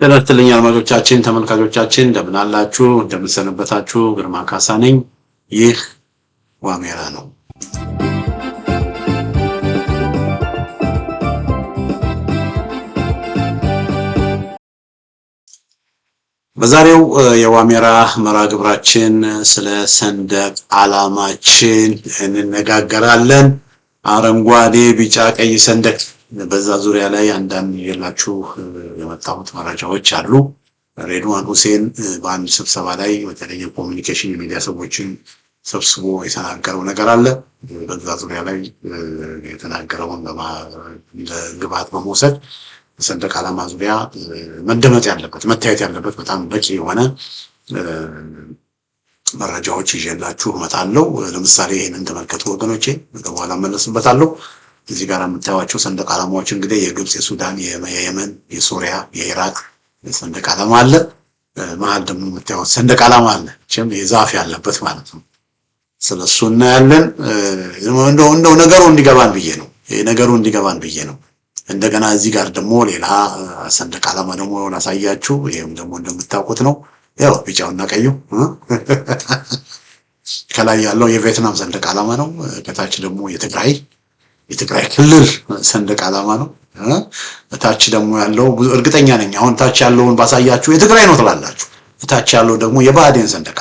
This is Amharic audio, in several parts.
ተነስተልኝ አድማጮቻችን ተመልካቾቻችን እንደምን አላችሁ እንደምን ሰነበታችሁ ግርማ ካሳ ነኝ ይህ ዋሜራ ነው በዛሬው የዋሜራ መራግብራችን ስለ ሰንደቅ ዓላማችን እንነጋገራለን አረንጓዴ ቢጫ ቀይ ሰንደቅ በዛ ዙሪያ ላይ አንዳንድ የላችሁ የመጣሁት መረጃዎች አሉ ሬድዋን ሁሴን በአንድ ስብሰባ ላይ በተለይ ኮሙኒኬሽን ሚዲያ ሰዎችን ሰብስቦ የተናገረው ነገር አለ በዛ ዙሪያ ላይ የተናገረውን ግብአት በመውሰድ ሰንደቅ ዓላማ ዙሪያ መደመጥ ያለበት መታየት ያለበት በጣም በቂ የሆነ መረጃዎች ይዤላችሁ እመጣለሁ ለምሳሌ ይሄንን ተመልከቱ ወገኖቼ በኋላ መለስበታለሁ እዚህ ጋር የምታዩዋቸው ሰንደቅ ዓላማዎች እንግዲህ የግብጽ የሱዳን የየመን የሶሪያ የኢራቅ ሰንደቅ ዓላማ አለ መሃል ደግሞ የምታዩት ሰንደቅ ዓላማ አለ ቸም የዛፍ ያለበት ማለት ነው ስለሱ እናያለን እንደው ነገሩ እንዲገባን ብዬ ነው ነገሩ እንዲገባን ብዬ ነው እንደገና እዚህ ጋር ደግሞ ሌላ ሰንደቅ ዓላማ ደግሞ ላሳያችሁ ይሄም ደግሞ እንደምታውቁት ነው ያው ቢጫውና ቀዩ ከላይ ያለው የቪየትናም ሰንደቅ ዓላማ ነው ከታች ደግሞ የትግራይ ክልል ሰንደቅ ዓላማ ነው ታች ደግሞ ያለው እርግጠኛ ነኝ አሁን ታች ያለውን ባሳያችሁ የትግራይ ነው ትላላችሁ ታች ያለው ደግሞ የባዴን ሰንደቅ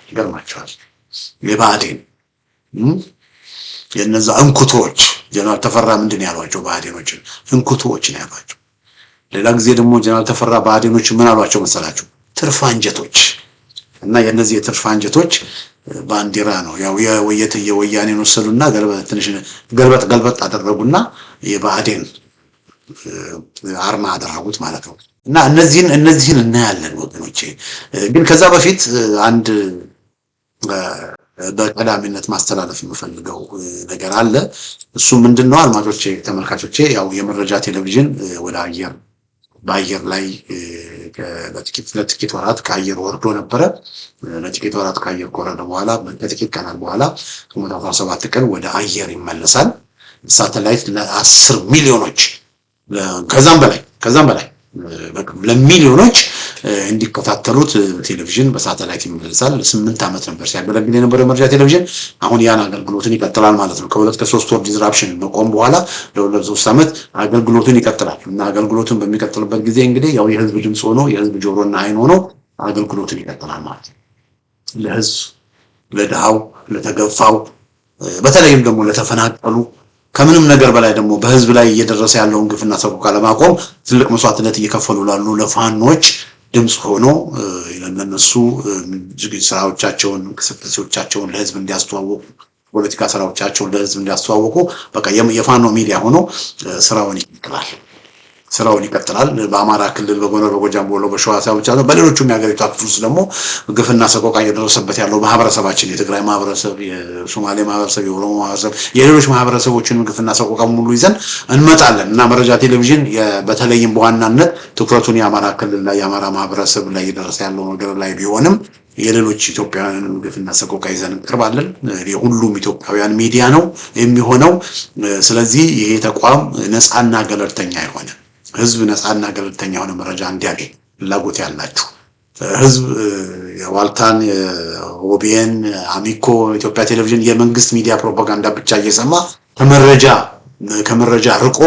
ይገርማችኋል የባዴን የነዛ እንኩቶች ጀነራል ተፈራ ምንድን ያሏቸው ባዴኖች እንኩቶች ነው ያሏቸው ሌላ ጊዜ ደግሞ ጀነራል ተፈራ ባዴኖች ምን አሏቸው መሰላችሁ ትርፋንጀቶች እና የነዚህ የትርፋንጀቶች ባንዲራ ነው ያው የወያኔን ወሰዱና ገልበጥ አደረጉና የባዴን አርማ አደረጉት ማለት ነው እና እነዚህን እናያለን ወገኖቼ ግን ከዛ በፊት አንድ በቀዳሚነት ማስተላለፍ የምፈልገው ነገር አለ እሱ ምንድነው አድማጮቼ ተመልካቾቼ ያው የመረጃ ቴሌቪዥን ወደ በአየር ላይ ለጥቂት ወራት ከአየር ወርዶ ነበር ለጥቂት ወራት ከአየር ከወረደ በኋላ በጥቂት ቀናት በኋላ 17 ቀን ወደ አየር ይመለሳል ሳተላይት ለ10 ሚሊዮኖች ከዛም በላይ ለሚሊዮኖች እንዲከታተሉት ቴሌቪዥን በሳተላይት ይመለሳል 8 አመት ነበር ሲያገለግል የነበረው መረጃ ቴሌቪዥን አሁን ያን አገልግሎቱን ይቀጥላል ማለት ነው ከሁለት ከ3 ወር ዲስራፕሽን መቆም በኋላ ለ3 አመት አገልግሎቱን ይቀጥላል እና አገልግሎቱን በሚቀጥልበት ጊዜ እንግዲህ ያው የህዝብ ድምጽ ሆኖ የህዝብ ጆሮና አይን ሆኖ አገልግሎቱን ይቀጥላል ማለት ነው ለህዝብ ለድሃው ለተገፋው በተለይም ደግሞ ለተፈናቀሉ ከምንም ነገር በላይ ደግሞ በህዝብ ላይ እየደረሰ ያለውን ግፍና ሰቆቃ ለማቆም ትልቅ መስዋዕትነት እየከፈሉ ላሉ ለፋኖች ድምጽ ሆኖ ለነሱ ስራዎቻቸውን እንቅስቃሴዎቻቸውን ለህዝብ እንዲያስተዋውቁ ፖለቲካ ስራዎቻቸውን ለህዝብ እንዲያስተዋውቁ በቃ የፋኖ ሚዲያ ሆኖ ስራውን ይቀጥላል በአማራ ክልል በጎንደር በጎጃም በወሎ በሸዋ ሳይሆን በሌሎችም የሀገሪቱ ክፍሎች ደግሞ ግፍና ሰቆቃ እየደረሰበት ያለው ማህበረሰባችን የትግራይ ማህበረሰብ የሶማሌ ማህበረሰብ የኦሮሞ ማህበረሰብ የሌሎች ማህበረሰቦችን ግፍና ሰቆቃ ሙሉ ይዘን እንመጣለን እና መረጃ ቴሌቪዥን በተለይም በዋናነት ትኩረቱን የአማራ ክልል ላይ የአማራ ማህበረሰብ ላይ እየደረሰ ያለው ነገር ላይ ቢሆንም የሌሎች ኢትዮጵያውያን ግፍና ሰቆቃ ይዘን እንቀርባለን የሁሉም ኢትዮጵያውያን ሚዲያ ነው የሚሆነው ስለዚህ ይሄ ተቋም ነፃና ገለልተኛ ይሆናል ህዝብ ነፃና ገለልተኛ ሆነ መረጃ እንዲያገኝ ፍላጎት ያላችሁ ህዝብ የዋልታን ኦቢኤን አሚኮ ኢትዮጵያ ቴሌቪዥን የመንግስት ሚዲያ ፕሮፓጋንዳ ብቻ እየሰማ ከመረጃ ርቆ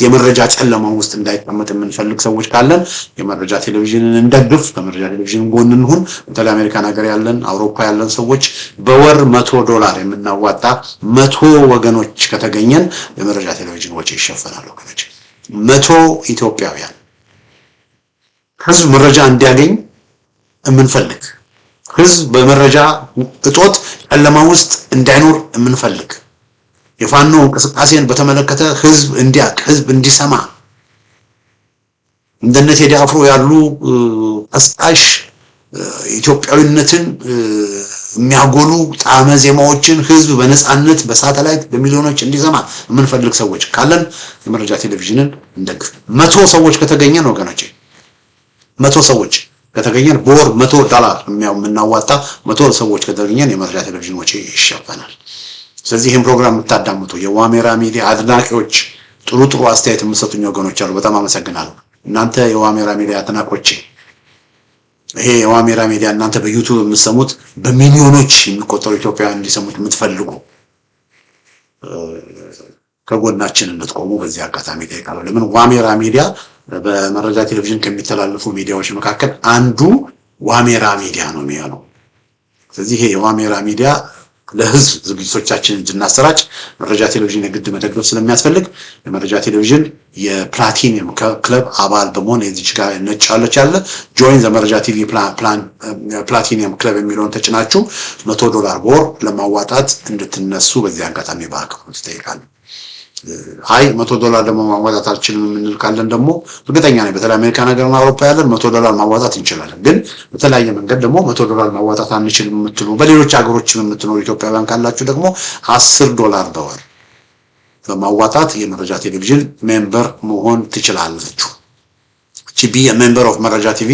የመረጃ ጨለማ ውስጥ እንዳይቀመጥ የምንፈልግ ሰዎች ካለን የመረጃ ቴሌቪዥንን እንደግፍ በመረጃ ቴሌቪዥን ጎን እንሁን በተለይ አሜሪካን ሀገር ያለን አውሮፓ ያለን ሰዎች በወር $100 የምናዋጣ 100 ወገኖች ከተገኘን የመረጃ ቴሌቪዥን ወጪ ይሸፈናል ወገኖች 100 ኢትዮጵያውያን ህዝብ መረጃ እንዲያገኝ የምንፈልግ ህዝብ በመረጃ እጦት ጨለማ ውስጥ እንዳይኖር የምንፈልግ የፋኖ እንቅስቃሴን በተመለከተ ህዝብ እንዲያቅ ህዝብ እንዲሰማ እንደነ ቴዲ አፍሮ ያሉ ቀስቃሽ ኢትዮጵያዊነትን የሚያጎሉ ጣዕመ ዜማዎችን ህዝብ በነፃነት በሳተላይት በሚሊዮኖች እንዲሰማ የምንፈልግ ሰዎች ካለን የመረጃ ቴሌቪዥንን እንደግፍ 100 ሰዎች ከተገኘን ወገኖቼ 100 ሰዎች ከተገኘን በወር $100 የምናዋጣ 100 ሰዎች ከተገኘን የመረጃ ቴሌቪዥን ወጪ ይሸፈናል ስለዚህ ይሄን ፕሮግራም የምታዳምጡ የዋሜራ ሚዲያ አድናቂዎች ጥሩ አስተያየት የምትሰጡኝ ወገኖች አሉ በጣም አመሰግናለሁ እናንተ የዋሜራ ሚዲያ ተናቆች ይሄ የዋሜራ ሚዲያ እናንተ በዩቲዩብ የምትሰሙት በሚሊዮኖች የሚቆጠሩ ኢትዮጵያውያን እንዲሰሙት የምትፈልጉ ከጎናችን እንድትቆሙ በዚህ አጋጣሚ ጠይቃለሁ። ለምን ዋሜራ ሚዲያ በመረጃ ቴሌቪዥን ከሚተላለፉ ሚዲያዎች መካከል አንዱ ዋሜራ ሚዲያ ነው የሚሆነው። ስለዚህ ይሄ የዋሜራ ሚዲያ ለህዝብ ዝግጅቶቻችንን እንድናሰራጭ መረጃ ቴሌቪዥን የግድ መደገፍ ስለሚያስፈልግ የመረጃ ቴሌቪዥን የፕላቲኒየም ክለብ አባል በመሆን እዚች ጋር ነጭ ያለች ያለ ጆይን ዘ መረጃ ቲቪ ፕላቲኒየም ክለብ የሚለውን ተጭናችሁ $100 በወር ለማዋጣት እንድትነሱ በዚህ አጋጣሚ በአክብሮት እጠይቃለሁ። አይ $100 ደግሞ ማዋጣት አልችልም የምንል ካለን ደግሞ እርግጠኛ ነኝ በተለይ አሜሪካን ሀገርና አውሮፓ ያለን $100 ማዋጣት እንችላለን። ግን በተለያየ መንገድ ደግሞ $100 ማዋጣት አንችልም የምትሉ በሌሎች ሀገሮችም የምትኖሩ ኢትዮጵያውያን ካላችሁ ደግሞ $10 በወር በማዋጣት የመረጃ ቴሌቪዥን ሜምበር መሆን ትችላላችሁ። ቺቢ ሜምበር ኦፍ መረጃ ቲቪ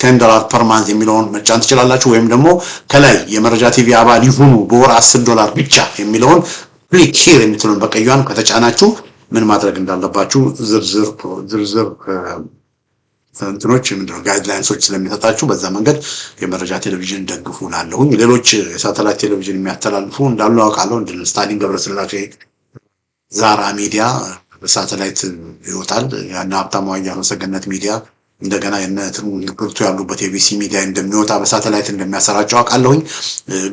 $10 ፐር ማንት የሚለውን መጫን ትችላላችሁ። ወይም ደግሞ ከላይ የመረጃ ቲቪ አባል ይሁኑ በወር $10 ብቻ የሚለውን ክሊክ ሂር የምትሉን በቀዩን ከተጫናችሁ ምን ማድረግ እንዳለባችሁ ዝርዝር እንትኖች ምንድነው ጋይድላይንሶች ስለሚሰጣችሁ በዛ መንገድ የመረጃ ቴሌቪዥን ደግፉናለሁኝ። ሌሎች የሳተላይት ቴሌቪዥን የሚያስተላልፉ እንዳሉ አውቃለሁ። እንደ ስታሊን ገብረስላሴ ዛራ ሚዲያ በሳተላይት ይወጣል። ያና ሀብታሙ አያሌው ሰገነት ሚዲያ እንደገና የነትሩ ንግርቱ ያሉበት የቢሲ ሚዲያ እንደሚወጣ በሳተላይት እንደሚያሰራጨው አውቃለሁኝ።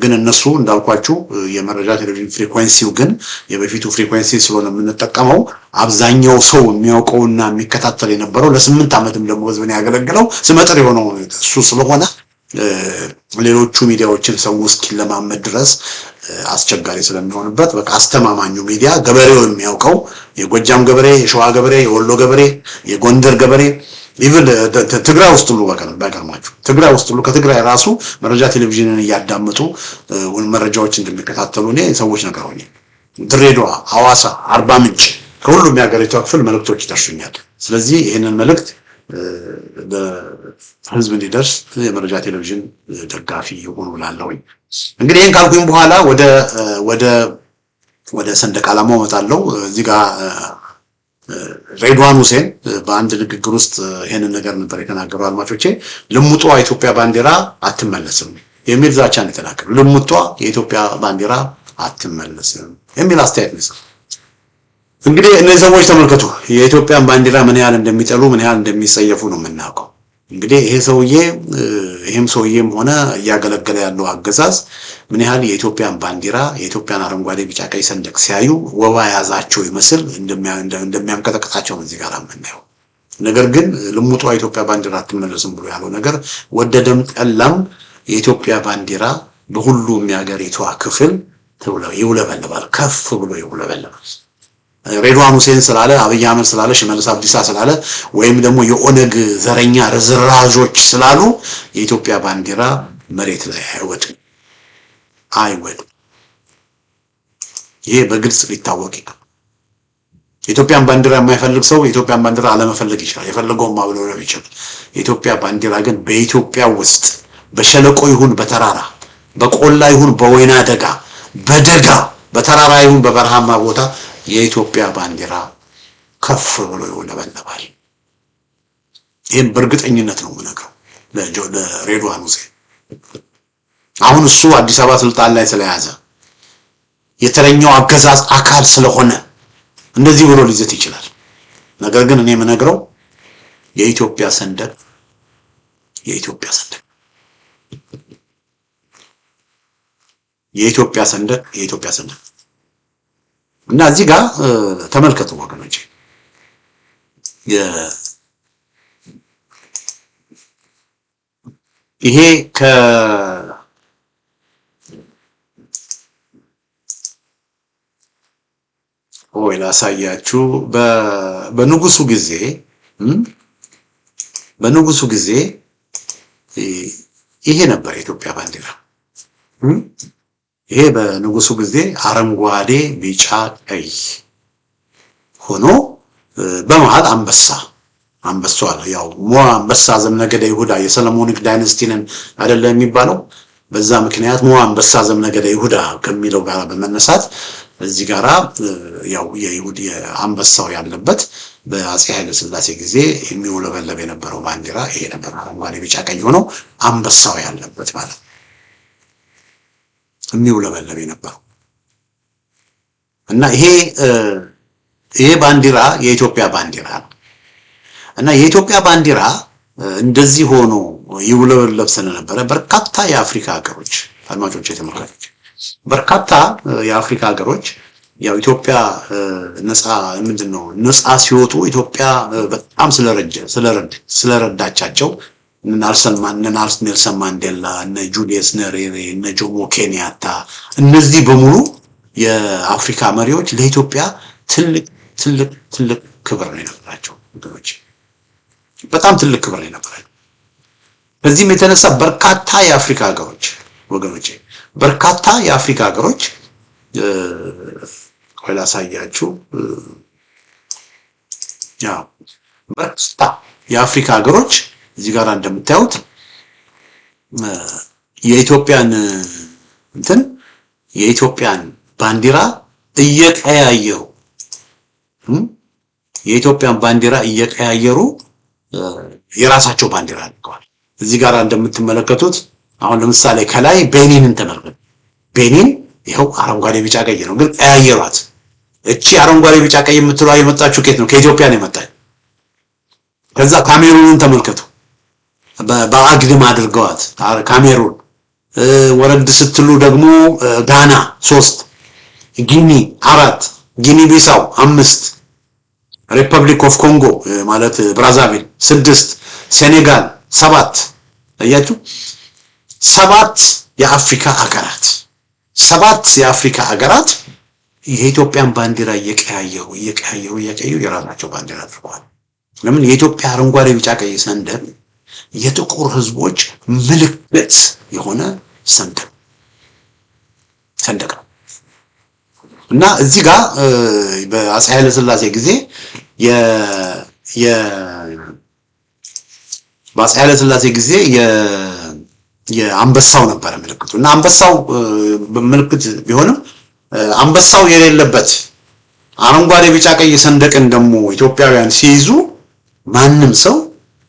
ግን እነሱ እንዳልኳችሁ የመረጃ ቴሌቪዥን ፍሪኩዌንሲው ግን የበፊቱ ፍሪኩዌንሲ ስለሆነ የምንጠቀመው አብዛኛው ሰው የሚያውቀውና የሚከታተል የነበረው ለ8 ዓመትም ደግሞ ህዝብን ያገለግለው ስመጥር የሆነው እሱ ስለሆነ ሌሎቹ ሚዲያዎችን ሰው እስኪለማመድ ድረስ አስቸጋሪ ስለሚሆንበት በቃ አስተማማኙ ሚዲያ ገበሬው የሚያውቀው የጎጃም ገበሬ፣ የሸዋ ገበሬ፣ የወሎ ገበሬ፣ የጎንደር ገበሬ ኢቭን ትግራይ ውስጥ ሁሉ ባይገርማችሁ ትግራይ ውስጥ ሁሉ ከትግራይ ራሱ መረጃ ቴሌቪዥንን እያዳመጡ መረጃዎች እንደሚከታተሉ እኔ ሰዎች ነገሩኝ። ድሬዳዋ፣ ሐዋሳ፣ አርባ ምንጭ ከሁሉም የሀገሪቱ ክፍል መልእክቶች ይደርሱኛል። ስለዚህ ይህንን መልእክት ለህዝብ እንዲደርስ የመረጃ ቴሌቪዥን ደጋፊ ይሁኑ እላለሁኝ። እንግዲህ ይሄን ካልኩኝ በኋላ ወደ ሰንደቅ ዓላማው እመጣለሁ። እዚህ ጋር ሬድዋን ሁሴን በአንድ ንግግር ውስጥ ይሄንን ነገር ነበር የተናገረው። አድማጮቼ ልሙጧ የኢትዮጵያ ባንዲራ አትመለስም የሚል ዛቻ ነው የተናገረው። ልሙጧ የኢትዮጵያ ባንዲራ አትመለስም የሚል አስተያየት ነው። እንግዲህ እነዚህ ሰዎች ተመልከቱ የኢትዮጵያን ባንዲራ ምን ያህል እንደሚጠሉ ምን ያህል እንደሚጸየፉ ነው የምናውቀው። እንግዲህ ይሄም ሰውዬም ሆነ እያገለገለ ያለው አገዛዝ ምን ያህል የኢትዮጵያን ባንዲራ የኢትዮጵያን አረንጓዴ ቢጫ ቀይ ሰንደቅ ሲያዩ ወባ ያዛቸው ይመስል እንደሚያንቀጠቅጣቸው ነው እዚህ ጋር የምናየው። ነገር ግን ልሙጧ የኢትዮጵያ ባንዲራ አትመለስም ብሎ ያለው ነገር ወደደም ጠላም የኢትዮጵያ ባንዲራ በሁሉም የሀገሪቷ ክፍል ይውለበለባል፣ ከፍ ብሎ ይውለበለባል። ሬድዋን ሁሴን ስላለ አብይ አህመድ ስላለ ሽመልስ አብዲሳ ስላለ ወይም ደግሞ የኦነግ ዘረኛ ርዝራዦች ስላሉ የኢትዮጵያ ባንዲራ መሬት ላይ አይወድም። ይሄ በግልጽ ሊታወቅ ይገባል። የኢትዮጵያን ባንዲራ የማይፈልግ ሰው የኢትዮጵያን ባንዲራ አለመፈለግ ይችላል፣ የፈለገውን ማብለውለው ይችላል። የኢትዮጵያ ባንዲራ ግን በኢትዮጵያ ውስጥ በሸለቆ ይሁን በተራራ በቆላ ይሁን በወይና ደጋ በደጋ በተራራ ይሁን በበረሃማ ቦታ የኢትዮጵያ ባንዲራ ከፍ ብሎ ይውለበለባል። ይሄን በእርግጠኝነት ነው የምነግረው ለሬድዋን ሁሴን። አሁን እሱ አዲስ አበባ ስልጣን ላይ ስለያዘ የተለኛው አገዛዝ አካል ስለሆነ እንደዚህ ብሎ ሊዘት ይችላል። ነገር ግን እኔ የምነግረው የኢትዮጵያ ሰንደቅ እና እዚህ ጋር ተመልከቱ ወገኖች ይሄ ላሳያችሁ በንጉሱ ጊዜ ይሄ ነበር የኢትዮጵያ ባንዲራ። ይሄ በንጉሱ ጊዜ አረንጓዴ ቢጫ ቀይ ሆኖ በመሃል አንበሳ አለ። ያው አንበሳ ዘምነገደ ይሁዳ የሰለሞኒክ ዳይናስቲንን አይደለም የሚባለው። በዛ ምክንያት አንበሳ ዘምነገደ ይሁዳ ከሚለው ጋር በመነሳት እዚህ ጋራ ያው የይሁድ የአንበሳው ያለበት በአፄ ኃይለ ሥላሴ ጊዜ የሚውለበለብ የነበረው ባንዲራ ይሄ ነበር። አረንጓዴ ቢጫ ቀይ ሆኖ አንበሳው ያለበት ማለት ነው የሚውለበለብ የነበረው እና ይሄ ባንዲራ የኢትዮጵያ ባንዲራ ነው እና የኢትዮጵያ ባንዲራ እንደዚህ ሆኖ ይውለበለብ ስለነበረ በርካታ የአፍሪካ ሀገሮች አድማጮች የተመለከቱት በርካታ የአፍሪካ ሀገሮች ያው ኢትዮጵያ ነፃ ሲወጡ ኢትዮጵያ በጣም ስለረዳቻቸው ኔልሰን ማንዴላ እነ ጁሊየስ ኔሬሬ እነ ጆሞ ኬንያታ እነዚህ በሙሉ የአፍሪካ መሪዎች ለኢትዮጵያ ትልቅ ክብር ነው የነበራቸው ወገኖች በጣም ትልቅ ክብር ነው የነበራቸው። በዚህም የተነሳ በርካታ የአፍሪካ ሀገሮች ወገኖች በርካታ የአፍሪካ ሀገሮች ቆይ ላሳያችሁ ያው በርካታ የአፍሪካ ሀገሮች እዚህ ጋር እንደምታዩት የኢትዮጵያን ባንዲራ እየቀያየሩ የራሳቸው ባንዲራ አድርገዋል። እዚህ ጋር እንደምትመለከቱት አሁን ለምሳሌ ከላይ ቤኒንን ተመልከቱ። ቤኒን ይኸው አረንጓዴ ቢጫ ቀይ ነው፣ ግን ቀያየሯት። እቺ አረንጓዴ ቢጫ ቀይ የምትለው የመጣችው ከየት ነው? ከኢትዮጵያ ነው የመጣችው። ከዛ ካሜሩንን ተመልከቱ፣ በአግድም አድርገዋት ካሜሩን። ወረድ ስትሉ ደግሞ ጋና 3፣ ጊኒ 4፣ ጊኒ ቢሳው 5፣ ሪፐብሊክ ኦፍ ኮንጎ ማለት ብራዛቪል 6፣ ሴኔጋል 7። አያችሁ 7 የአፍሪካ ሀገራት የኢትዮጵያን ባንዲራ እየቀያየሩ የራሳቸው ባንዲራ አድርገዋል። ለምን? የኢትዮጵያ አረንጓዴ ቢጫ ቀይ ሰንደቅ የጥቁር ህዝቦች ምልክት የሆነ ሰንደቅ ነው እና እዚህ ጋር በአፄ ኃይለ ሥላሴ ጊዜ በአፄ ኃይለ ሥላሴ ጊዜ የአንበሳው ነበረ ምልክቱ እና አንበሳው ምልክት ቢሆንም አንበሳው የሌለበት አረንጓዴ ቢጫ ቀይ ሰንደቅን ደግሞ ኢትዮጵያውያን ሲይዙ ማንም ሰው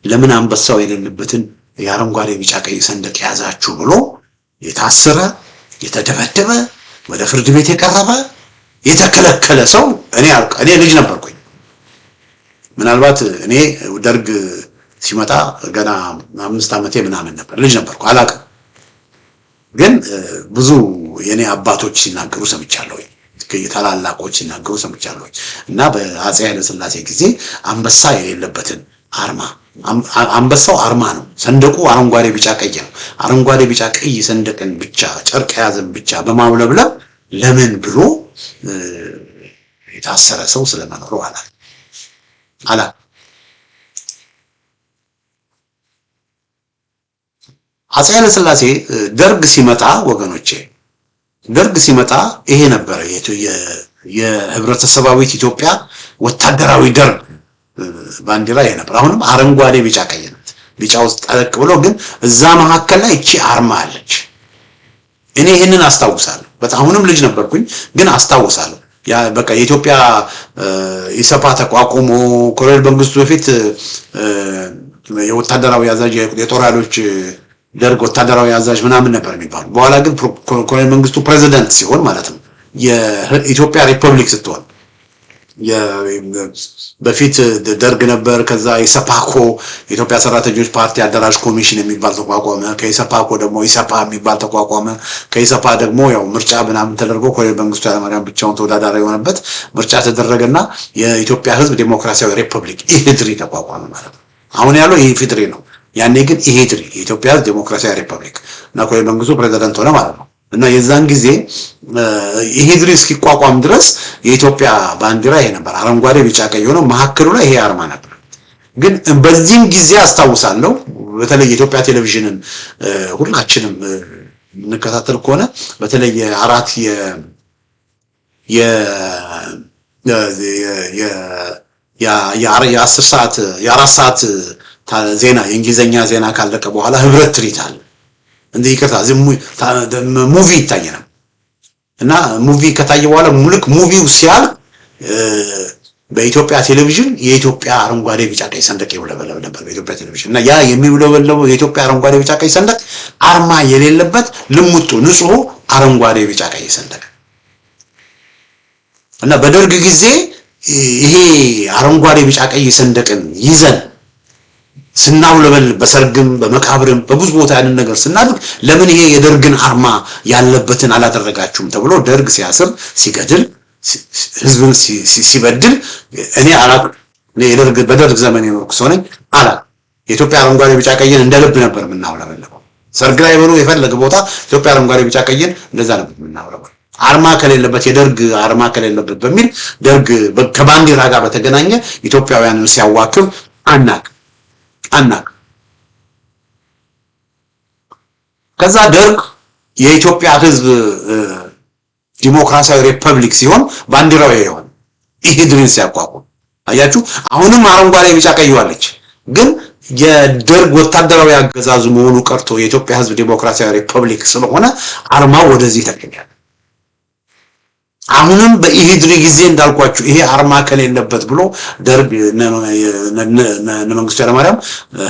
ለምን አንበሳው የሌለበትን የአረንጓዴ ቢጫ ቀይ ሰንደቅ ያዛችሁ ብሎ የታሰረ የተደበደበ ወደ ፍርድ ቤት የቀረበ የተከለከለ ሰው እኔ ልጅ ነበርኩኝ። ምናልባት እኔ ደርግ ሲመጣ ገና 5 ዓመቴ ምናምን ነበር፣ ልጅ ነበርኩ፣ አላውቅም። ግን ብዙ የኔ አባቶች ሲናገሩ ሰምቻለሁ፣ ታላላቆች ሲናገሩ ሰምቻለሁ እና በአፄ ኃይለ ሥላሴ ጊዜ አንበሳ የሌለበትን አንበሳው አርማ ነው፣ ሰንደቁ አረንጓዴ ቢጫ ቀይ ነው። አረንጓዴ ቢጫ ቀይ ሰንደቅን ብቻ ጨርቅ ያዘን ብቻ በማውለብለብ ለምን ብሎ የታሰረ ሰው ስለመኖሩ አላ አፄ ኃይለ ሥላሴ ደርግ ሲመጣ ወገኖቼ ይሄ ነበር የህብረተሰባዊት ኢትዮጵያ ወታደራዊ ደርግ ባንዲራ ይሄ ነበር። አሁንም አረንጓዴ ቢጫ ቀይ ናት። ቢጫ ውስጥ ጠለቅ ብሎ ግን እዛ መካከል ላይ እቺ አርማ አለች። እኔ ይሄንን አስታውሳለሁ። በጣም አሁንም ልጅ ነበርኩኝ ግን አስታውሳለሁ። ያ በቃ የኢትዮጵያ ኢሰፓ ተቋቁሞ ኮሎኔል መንግስቱ በፊት የወታደራዊ አዛዥ የጦር ኃይሎች ደርግ ወታደራዊ አዛዥ ምናምን ነበር የሚባለው። በኋላ ግን ኮሎኔል መንግስቱ ፕሬዝዳንት ሲሆን ማለት ነው የኢትዮጵያ ሪፐብሊክ ስትሆን በፊት ደርግ ነበር። ከዛ ኢሰፓኮ የኢትዮጵያ ሰራተኞች ፓርቲ አደራጅ ኮሚሽን የሚባል ተቋቋመ። ከኢሰፓኮ ደግሞ ኢሰፓ የሚባል ተቋቋመ። ከኢሰፓ ደግሞ ያው ምርጫ ምናምን ተደርጎ ኮሎኔል መንግስቱ ኃይለማርያም ብቻውን ተወዳዳሪ የሆነበት ምርጫ ተደረገና የኢትዮጵያ ህዝብ ዴሞክራሲያዊ ሪፐብሊክ ኢህድሪ ተቋቋመ ማለት ነው። አሁን ያለው ኢህድሪ ነው። ያኔ ግን ኢህድሪ የኢትዮጵያ ህዝብ ዴሞክራሲያዊ ሪፐብሊክ እና ኮሎኔል መንግስቱ ፕሬዝዳንት ሆነ ማለት ነው። እና የዛን ጊዜ ኢህድሪ እስኪቋቋም ድረስ የኢትዮጵያ ባንዲራ ይሄ ነበር፣ አረንጓዴ ቢጫ ቀይ ሆኖ መሀከሉ ላይ ይሄ አርማ ነበር። ግን በዚህም ጊዜ አስታውሳለሁ በተለይ የኢትዮጵያ ቴሌቪዥንን ሁላችንም እንከታተል ከሆነ በተለይ የአራት ሰዓት ዜና የእንግሊዘኛ ዜና ካለቀ በኋላ ህብረት ትርኢት አለ። እንደ ይቅርታ ሙቪ ይታየናል። እና ሙቪ ከታየ በኋላ ሙልክ ሙቪው ሲያል በኢትዮጵያ ቴሌቪዥን የኢትዮጵያ አረንጓዴ ቢጫ ቀይ ሰንደቅ ይውለበለብ ነበር በኢትዮጵያ ቴሌቪዥን እና ያ የሚውለበለበው የኢትዮጵያ አረንጓዴ ቢጫ ቀይ ሰንደቅ አርማ የሌለበት ልሙጡ ንጹህ አረንጓዴ ቢጫ ቀይ ሰንደቅ እና በደርግ ጊዜ ይሄ አረንጓዴ ቢጫ ቀይ ሰንደቅን ይዘን ስናውለበል በሰርግም በመቃብርም በብዙ ቦታ ያንን ነገር ስናድርግ ለምን ይሄ የደርግን አርማ ያለበትን አላደረጋችሁም ተብሎ ደርግ ሲያስር ሲገድል ህዝብን ሲበድል እኔ አላቅ እኔ በደርግ ዘመን የኖርኩ ሰው ነኝ አላቅ የኢትዮጵያ አረንጓዴ ቢጫ ቀይን እንደ ልብ ነበር የምናውለበልበው ሰርግ ላይ ብሎ የፈለገ ቦታ ኢትዮጵያ አረንጓዴ ቢጫ ቀይን እንደዛ ነበር የምናውለበልበው አርማ ከሌለበት የደርግ አርማ ከሌለበት በሚል ደርግ ከባንዲራ ጋር በተገናኘ ኢትዮጵያውያንን ሲያዋክብ አናቅ ከዛ ደርግ የኢትዮጵያ ህዝብ ዲሞክራሲያዊ ሪፐብሊክ ሲሆን ባንዲራው ይሆን ኢህድሪን ሲያቋቁም አያችሁ አሁንም አረንጓዴ ቢጫ ቀይዋለች ግን የደርግ ወታደራዊ አገዛዝ መሆኑ ቀርቶ የኢትዮጵያ ህዝብ ዲሞክራሲያዊ ሪፐብሊክ ስለሆነ አርማው ወደዚህ ተቀየረ አሁንም በኢህድሪ ጊዜ እንዳልኳችሁ ይሄ አርማ ከሌለበት ብሎ ደርግ መንግስቱ ኃይለማርያም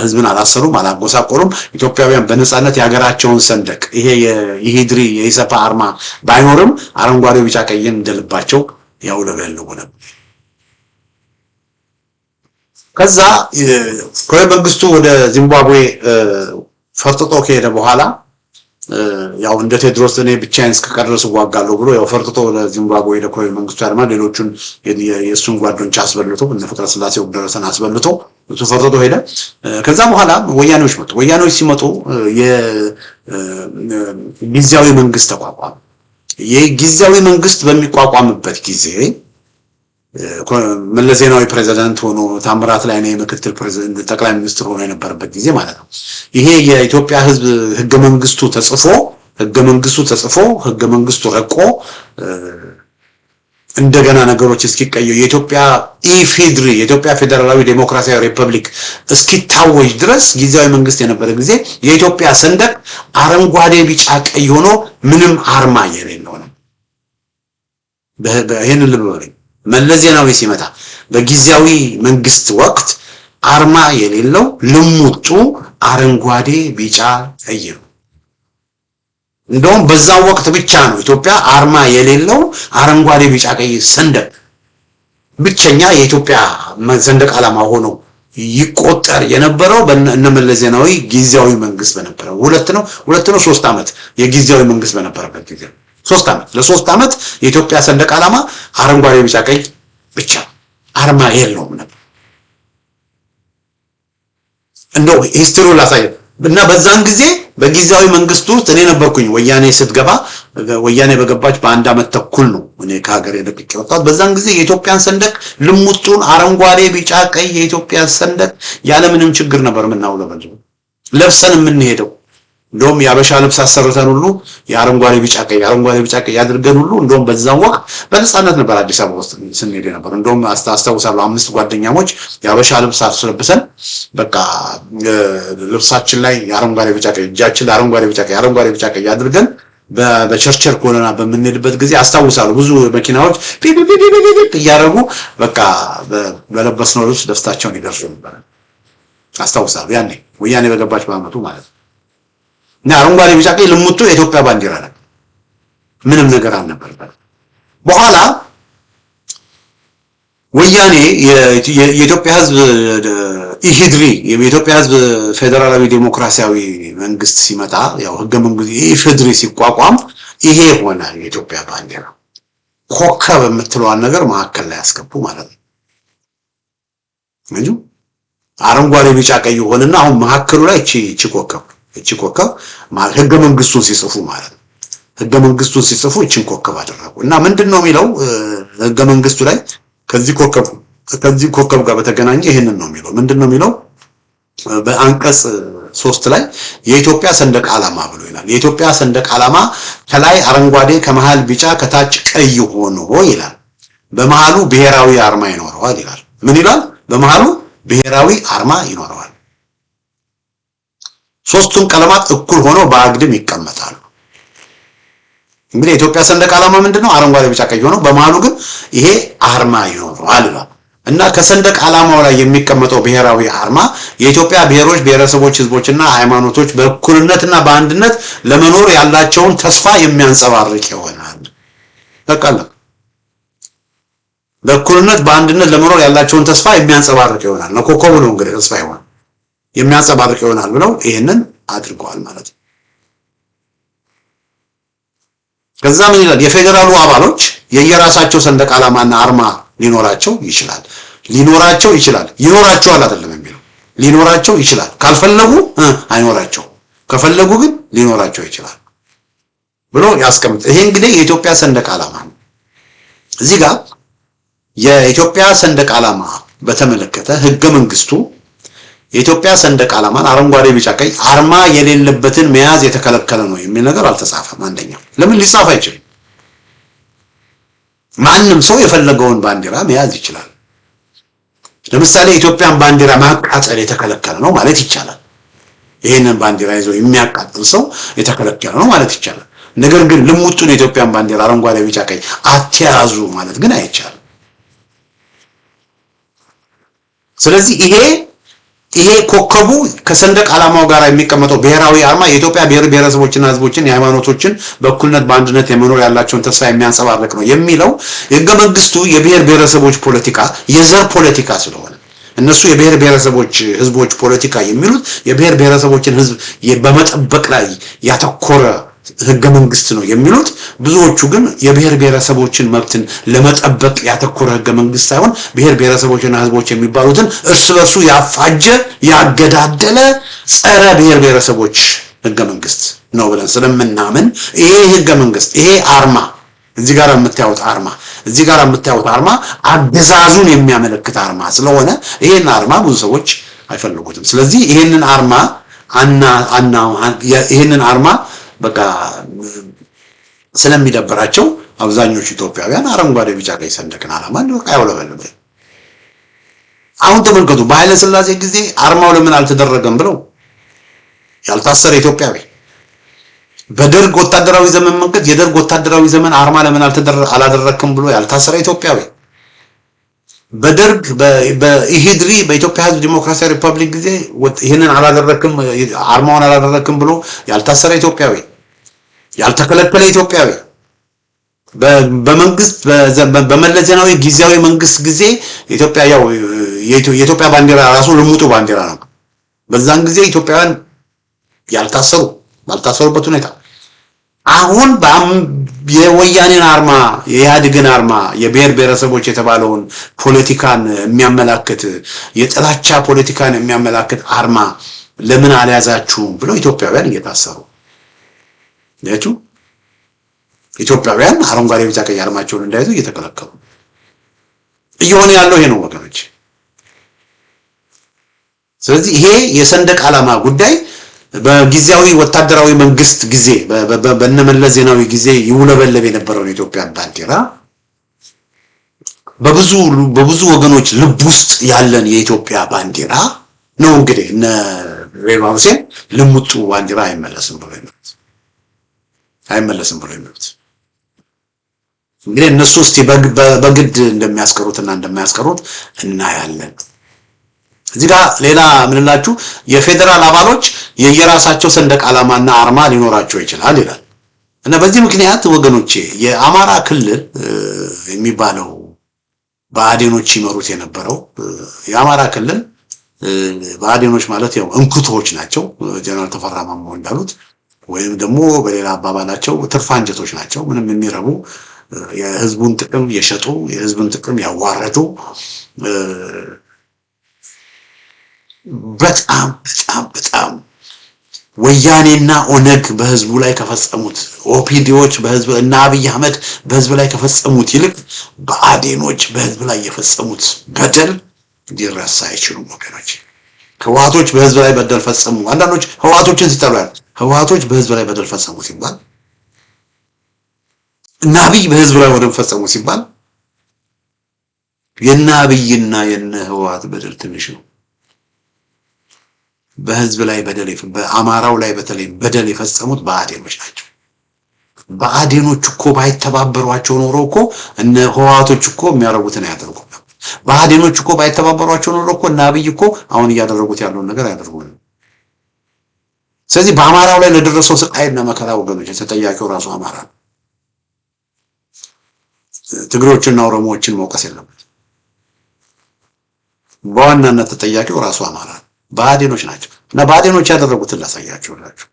ህዝብን አላሰሩም አላጎሳቆሉም ኢትዮጵያውያን በነጻነት የሀገራቸውን ሰንደቅ ይሄ የኢህድሪ የኢሰፓ አርማ ባይኖርም አረንጓዴ ቢጫ ቀይን እንደልባቸው ያውለበልቡ ነበር ከዛ ኮሎኔል መንግስቱ ወደ ዚምባብዌ ፈርጥጦ ከሄደ በኋላ ያው እንደ ቴድሮስ እኔ ብቻዬን እስከቀረሱ ዋጋለሁ ብሎ ያው ፈርጥጦ ወደ ዚምባብዌ ሄደ ኮሎኔል መንግስቱ ኃይለማርያም ሌሎቹን የሱን ጓዶች አስበልቶ እነ ፍቅረ ስላሴ ወግደረሰን አስበልቶ እሱ ፈርጥጦ ሄደ ከዛ በኋላ ወያኔዎች ሲመጡ የጊዜያዊ መንግስት ተቋቋመ የጊዜያዊ መንግስት በሚቋቋምበት ጊዜ መለስ ዜናዊ ፕሬዝዳንት ሆኖ ታምራት ላይ ነው ምክትል ፕሬዝዳንት ጠቅላይ ሚኒስትር ሆኖ የነበረበት ጊዜ ማለት ነው ይሄ የኢትዮጵያ ህዝብ ህገ መንግስቱ ተጽፎ ህገ መንግስቱ ረቆ እንደገና ነገሮች እስኪቀየሩ የኢትዮጵያ ኢፌድሪ የኢትዮጵያ ፌደራላዊ ዴሞክራሲያዊ ሪፐብሊክ እስኪታወጅ ድረስ ጊዜያዊ መንግስት የነበረ ጊዜ የኢትዮጵያ ሰንደቅ አረንጓዴ ቢጫ ቀይ ሆኖ ምንም አርማ የሌለው ነው በይሄን ልብሎኝ መለስ ዜናዊ ሲመጣ በጊዜያዊ መንግስት ወቅት አርማ የሌለው ልሙጡ አረንጓዴ ቢጫ ቀይ ነው እንደውም በዛው ወቅት ብቻ ነው ኢትዮጵያ አርማ የሌለው አረንጓዴ ቢጫ ቀይ ሰንደቅ ብቸኛ የኢትዮጵያ ሰንደቅ ዓላማ ሆኖ ይቆጠር የነበረው በእነ መለስ ዜናዊ ጊዜያዊ መንግስት በነበረው ሁለት ነው 3 አመት የጊዜያዊ መንግስት በነበረበት ጊዜ 3 አመት ለ3 አመት የኢትዮጵያ ሰንደቅ ዓላማ አረንጓዴ ቢጫ ቀይ ብቻ አርማ የለውም ነበር እንደው ሂስትሪው ላሳየ እና በዛን ጊዜ በጊዜያዊ መንግስቱ እኔ ነበርኩኝ ወያኔ ስትገባ ወያኔ በገባች በአንድ አመት ተኩል ነው እኔ ከሀገር የለቅቄ ወጣት በዛን ጊዜ የኢትዮጵያን ሰንደቅ ልሙጡን አረንጓዴ ቢጫ ቀይ የኢትዮጵያ ሰንደቅ ያለ ምንም ችግር ነበር የምናውለበልበው ለብሰን የምንሄደው እንደውም ያበሻ ልብስ አሰርተን ሁሉ የአረንጓዴ ቢጫ ቀይ ያድርገን ሁሉ እንደውም በዛው ወቅት በነጻነት ነበር አዲስ አበባ ውስጥ ስንሄድ ነበር እንደውም አስተዋውሳለሁ 5 ጓደኛሞች ያበሻ ልብስ አስለብሰን በቃ ልብሳችን ላይ የአረንጓዴ ቢጫ ቀይ እጃችን አረንጓዴ ቢጫ ቀይ ያድርገን በቸርቸር ኮሎና በምንሄድበት ጊዜ አስተዋውሳለሁ ብዙ መኪናዎች ፒፒፒፒፒ ያረጉ በቃ በለበስነው ልብስ ደስታቸውን ይደርሱ ነበር አስተዋውሳለሁ ያኔ ወያኔ በገባች በአመቱ ማለት እና አረንጓዴ ቢጫ ቀይ ልሙጡ የኢትዮጵያ ባንዲራ ነው ምንም ነገር አልነበረበት በኋላ ወያኔ የኢትዮጵያ ህዝብ ኢህድሪ የኢትዮጵያ ህዝብ ፌደራላዊ ዴሞክራሲያዊ መንግስት ሲመጣ ያው ህገ መንግስት ኢህድሪ ሲቋቋም ይሄ ሆነ የኢትዮጵያ ባንዲራ ኮከብ የምትለዋን ነገር ማከለ ላይ ያስገቡ ማለት ነው እንጂ አረንጓዴ ቢጫ ቀይ ሆነና አሁን ማከሉ ላይ እቺ ኮከብ ህገ መንግስቱን ሲጽፉ ማለት ነው ህገ መንግስቱን ሲጽፉ እቺን ኮከብ አደረጉ እና ምንድነው የሚለው ህገ መንግስቱ ላይ ከዚህ ኮከብ ጋር በተገናኘ ይሄንን ነው የሚለው ምንድነው የሚለው በአንቀጽ 3 ላይ የኢትዮጵያ ሰንደቅ ዓላማ ብሎ ይላል የኢትዮጵያ ሰንደቅ ዓላማ ከላይ አረንጓዴ ከመሃል ቢጫ ከታች ቀይ ሆኖ ይላል በመሃሉ ብሔራዊ አርማ ይኖረዋል ይላል ምን ይላል በመሃሉ ብሔራዊ አርማ ይኖረዋል ሶስቱም ቀለማት እኩል ሆኖ በአግድም ይቀመጣሉ እንግዲህ የኢትዮጵያ ሰንደቅ ዓላማ ምንድነው? አረንጓዴ ቢጫ ቀይ ሆኖ በመሃሉ ግን ይሄ አርማ ይኖረዋል እና ከሰንደቅ ዓላማው ላይ የሚቀመጠው ብሔራዊ አርማ የኢትዮጵያ ብሔሮች፣ ብሔረሰቦች፣ ህዝቦችና ሃይማኖቶች በእኩልነትና በአንድነት ለመኖር ያላቸውን ተስፋ የሚያንጸባርቅ ይሆናል። ተቀለ በእኩልነት በአንድነት ለመኖር ያላቸውን ተስፋ የሚያንጸባርቅ ይሆናል ነው። ኮከቡ ነው እንግዲህ ተስፋ ይሆናል የሚያንጸባርቅ ይሆናል ብለው ይሄንን አድርገዋል ማለት ነው። ከዛ ምን ይላል? የፌደራሉ አባሎች የየራሳቸው ሰንደቅ ዓላማና አርማ ሊኖራቸው ይችላል። ይኖራቸዋል አይደለም የሚለው ሊኖራቸው ይችላል። ካልፈለጉ አይኖራቸው፣ ከፈለጉ ግን ሊኖራቸው ይችላል ብሎ ያስቀምጥ። ይሄ እንግዲህ የኢትዮጵያ ሰንደቅ ዓላማ ነው። እዚህ ጋር የኢትዮጵያ ሰንደቅ ዓላማ በተመለከተ ህገ መንግስቱ የኢትዮጵያ ሰንደቅ ዓላማን አረንጓዴ ቢጫ ቀይ አርማ የሌለበትን መያዝ የተከለከለ ነው የሚል ነገር አልተጻፈም። አንደኛው ለምን ሊጻፍ አይችልም? ማንም ሰው የፈለገውን ባንዲራ መያዝ ይችላል። ለምሳሌ የኢትዮጵያን ባንዲራ ማቃጠል የተከለከለ ነው ማለት ይቻላል። ይሄንን ባንዲራ ይዞ የሚያቃጥል ሰው የተከለከለ ነው ማለት ይቻላል። ነገር ግን ልሙጡን የኢትዮጵያን ባንዲራ አረንጓዴ ቢጫ ቀይ አትያዙ ማለት ግን አይቻልም። ስለዚህ ይሄ ኮከቡ ከሰንደቅ ዓላማው ጋር የሚቀመጠው ብሔራዊ አርማ የኢትዮጵያ ብሔር ብሔረሰቦችና ህዝቦችን የሃይማኖቶችን በእኩልነት በአንድነት የመኖር ያላቸውን ተስፋ የሚያንጸባርቅ ነው የሚለው የህገ መንግስቱ የብሔር ብሔረሰቦች ፖለቲካ የዘር ፖለቲካ ስለሆነ እነሱ የብሔር ብሔረሰቦች ህዝቦች ፖለቲካ የሚሉት የብሔር ብሔረሰቦችን ህዝብ በመጠበቅ ላይ ያተኮረ ህገ መንግስት ነው የሚሉት። ብዙዎቹ ግን የብሔር ብሔረሰቦችን መብትን ለመጠበቅ ያተኮረ ህገ መንግስት ሳይሆን ብሔር ብሔረሰቦችና ህዝቦች የሚባሉትን እርስ በርሱ ያፋጀ ያገዳደለ ጸረ ብሔር ብሔረሰቦች ህገ መንግስት ነው ብለን ስለምናምን ይሄ ህገ መንግስት ይሄ አርማ እዚህ ጋር የምታዩት አርማ አገዛዙን የሚያመለክት አርማ ስለሆነ ይሄን አርማ ብዙ ሰዎች አይፈልጉትም። ስለዚህ ይሄንን አርማ በቃ ስለሚደብራቸው አብዛኞቹ ኢትዮጵያውያን አረንጓዴ ቢጫ ቀይ ሰንደቅን ዓላማ በቃ ያውለበልበ። አሁን ተመልከቱ፣ በኃይለ ሥላሴ ጊዜ አርማው ለምን አልተደረገም ብለው ያልታሰረ ኢትዮጵያዊ፣ በደርግ ወታደራዊ ዘመን መንገድ የደርግ ወታደራዊ ዘመን አርማ ለምን አላደረክም ብሎ ያልታሰረ ኢትዮጵያዊ፣ በደርግ በኢሂድሪ በኢትዮጵያ ህዝብ ዲሞክራሲያዊ ሪፐብሊክ ጊዜ ይሄንን አርማውን አላደረክም ብሎ ያልታሰረ ኢትዮጵያዊ፣ ያልተከለከለ ኢትዮጵያዊ፣ በመንግስት በመለስ ዜናዊ ጊዜያዊ መንግስት ጊዜ የኢትዮጵያ ባንዲራ ራሱ ልሙጡ ባንዲራ ነው። በዛን ጊዜ ኢትዮጵያውያን ባልታሰሩበት ሁኔታ አሁን የወያኔን አርማ የኢህአዴግን አርማ የብሔር ብሔረሰቦች የተባለውን ፖለቲካን የሚያመላክት የጥላቻ ፖለቲካን የሚያመላክት አርማ ለምን አልያዛችሁም ብለው ኢትዮጵያውያን እየታሰሩ ለቱ ኢትዮጵያውያን አረንጓዴ ቢጫ ቀይ አርማቸውን እንዳይዙ እየተከለከሉ እየሆነ ያለው ይሄ ነው ወገኖች። ስለዚህ ይሄ የሰንደቅ ዓላማ ጉዳይ በጊዜያዊ ወታደራዊ መንግስት ጊዜ በነመለስ ዜናዊ ጊዜ ይውለበለብ የነበረው የኢትዮጵያ ባንዲራ በብዙ ወገኖች ልብ ውስጥ ያለን የኢትዮጵያ ባንዲራ ነው። እንግዲህ እነ ሬድዋን ሁሴን ልሙጡ ባንዲራ አይመለስም ብሎ የሚሉት እንግዲህ እነሱ እስቲ በግድ እንደሚያስቀሩትና እንደማያስቀሩት እናያለን። እዚህ ጋር ሌላ ምንላችሁ የፌደራል አባሎች የየራሳቸው ሰንደቅ ዓላማና አርማ ሊኖራቸው ይችላል ይላል እና በዚህ ምክንያት ወገኖቼ የአማራ ክልል የሚባለው ብአዴኖች ይመሩት የነበረው የአማራ ክልል ብአዴኖች ማለት ያው እንኩቶች ናቸው። ጀነራል ተፈራ ማሞ እንዳሉት ወይም ደግሞ በሌላ አባባላቸው ትርፍ አንጀቶች ናቸው። ምንም የሚረቡ የህዝቡን ጥቅም የሸጡ የህዝቡን ጥቅም ያዋረዱ በጣም ወያኔና ኦነግ በህዝቡ ላይ ከፈጸሙት ኦፒዲዎች በህዝብ እና አብይ አህመድ በህዝብ ላይ ከፈጸሙት ይልቅ ብአዴኖች በህዝብ ላይ የፈጸሙት በደል ሊረሳ አይችሉም ወገኖች። ህወሓቶች በህዝብ ላይ በደል ፈጸሙ። አንዳንዶች ህወሓቶችን ሲጠሩ ህወሓቶች በህዝብ ላይ በደል ፈጸሙ ሲባል እና አብይ በህዝብ ላይ ወደም ፈጸሙ ሲባል የና አብይና የነ ህወሓት በደል ትንሽ ነው። በህዝብ ላይ በደል በአማራው ላይ በተለይ በደል የፈጸሙት ብአዴኖች ናቸው። ብአዴኖች እኮ ባይተባበሯቸው ኖሮ እኮ እነ ህወሓቶች እኮ የሚያደርጉትን ያደርጉ ነበር። ብአዴኖች እኮ ባይተባበሯቸው ኖሮ እኮ እና አብይ እኮ አሁን እያደረጉት ያለውን ነገር ያደርጉ ነበር። ስለዚህ በአማራው ላይ ለደረሰው ስቃይና መከራ ወገኖች ተጠያቂው ራሱ አማራ ነው። ትግሮችና ኦሮሞዎችን መውቀስ የለበት። በዋናነት ተጠያቂው ራሱ አማራ ነው። ብአዴኖች ናቸው እና ብአዴኖች ያደረጉትን ላሳያችሁላችሁ።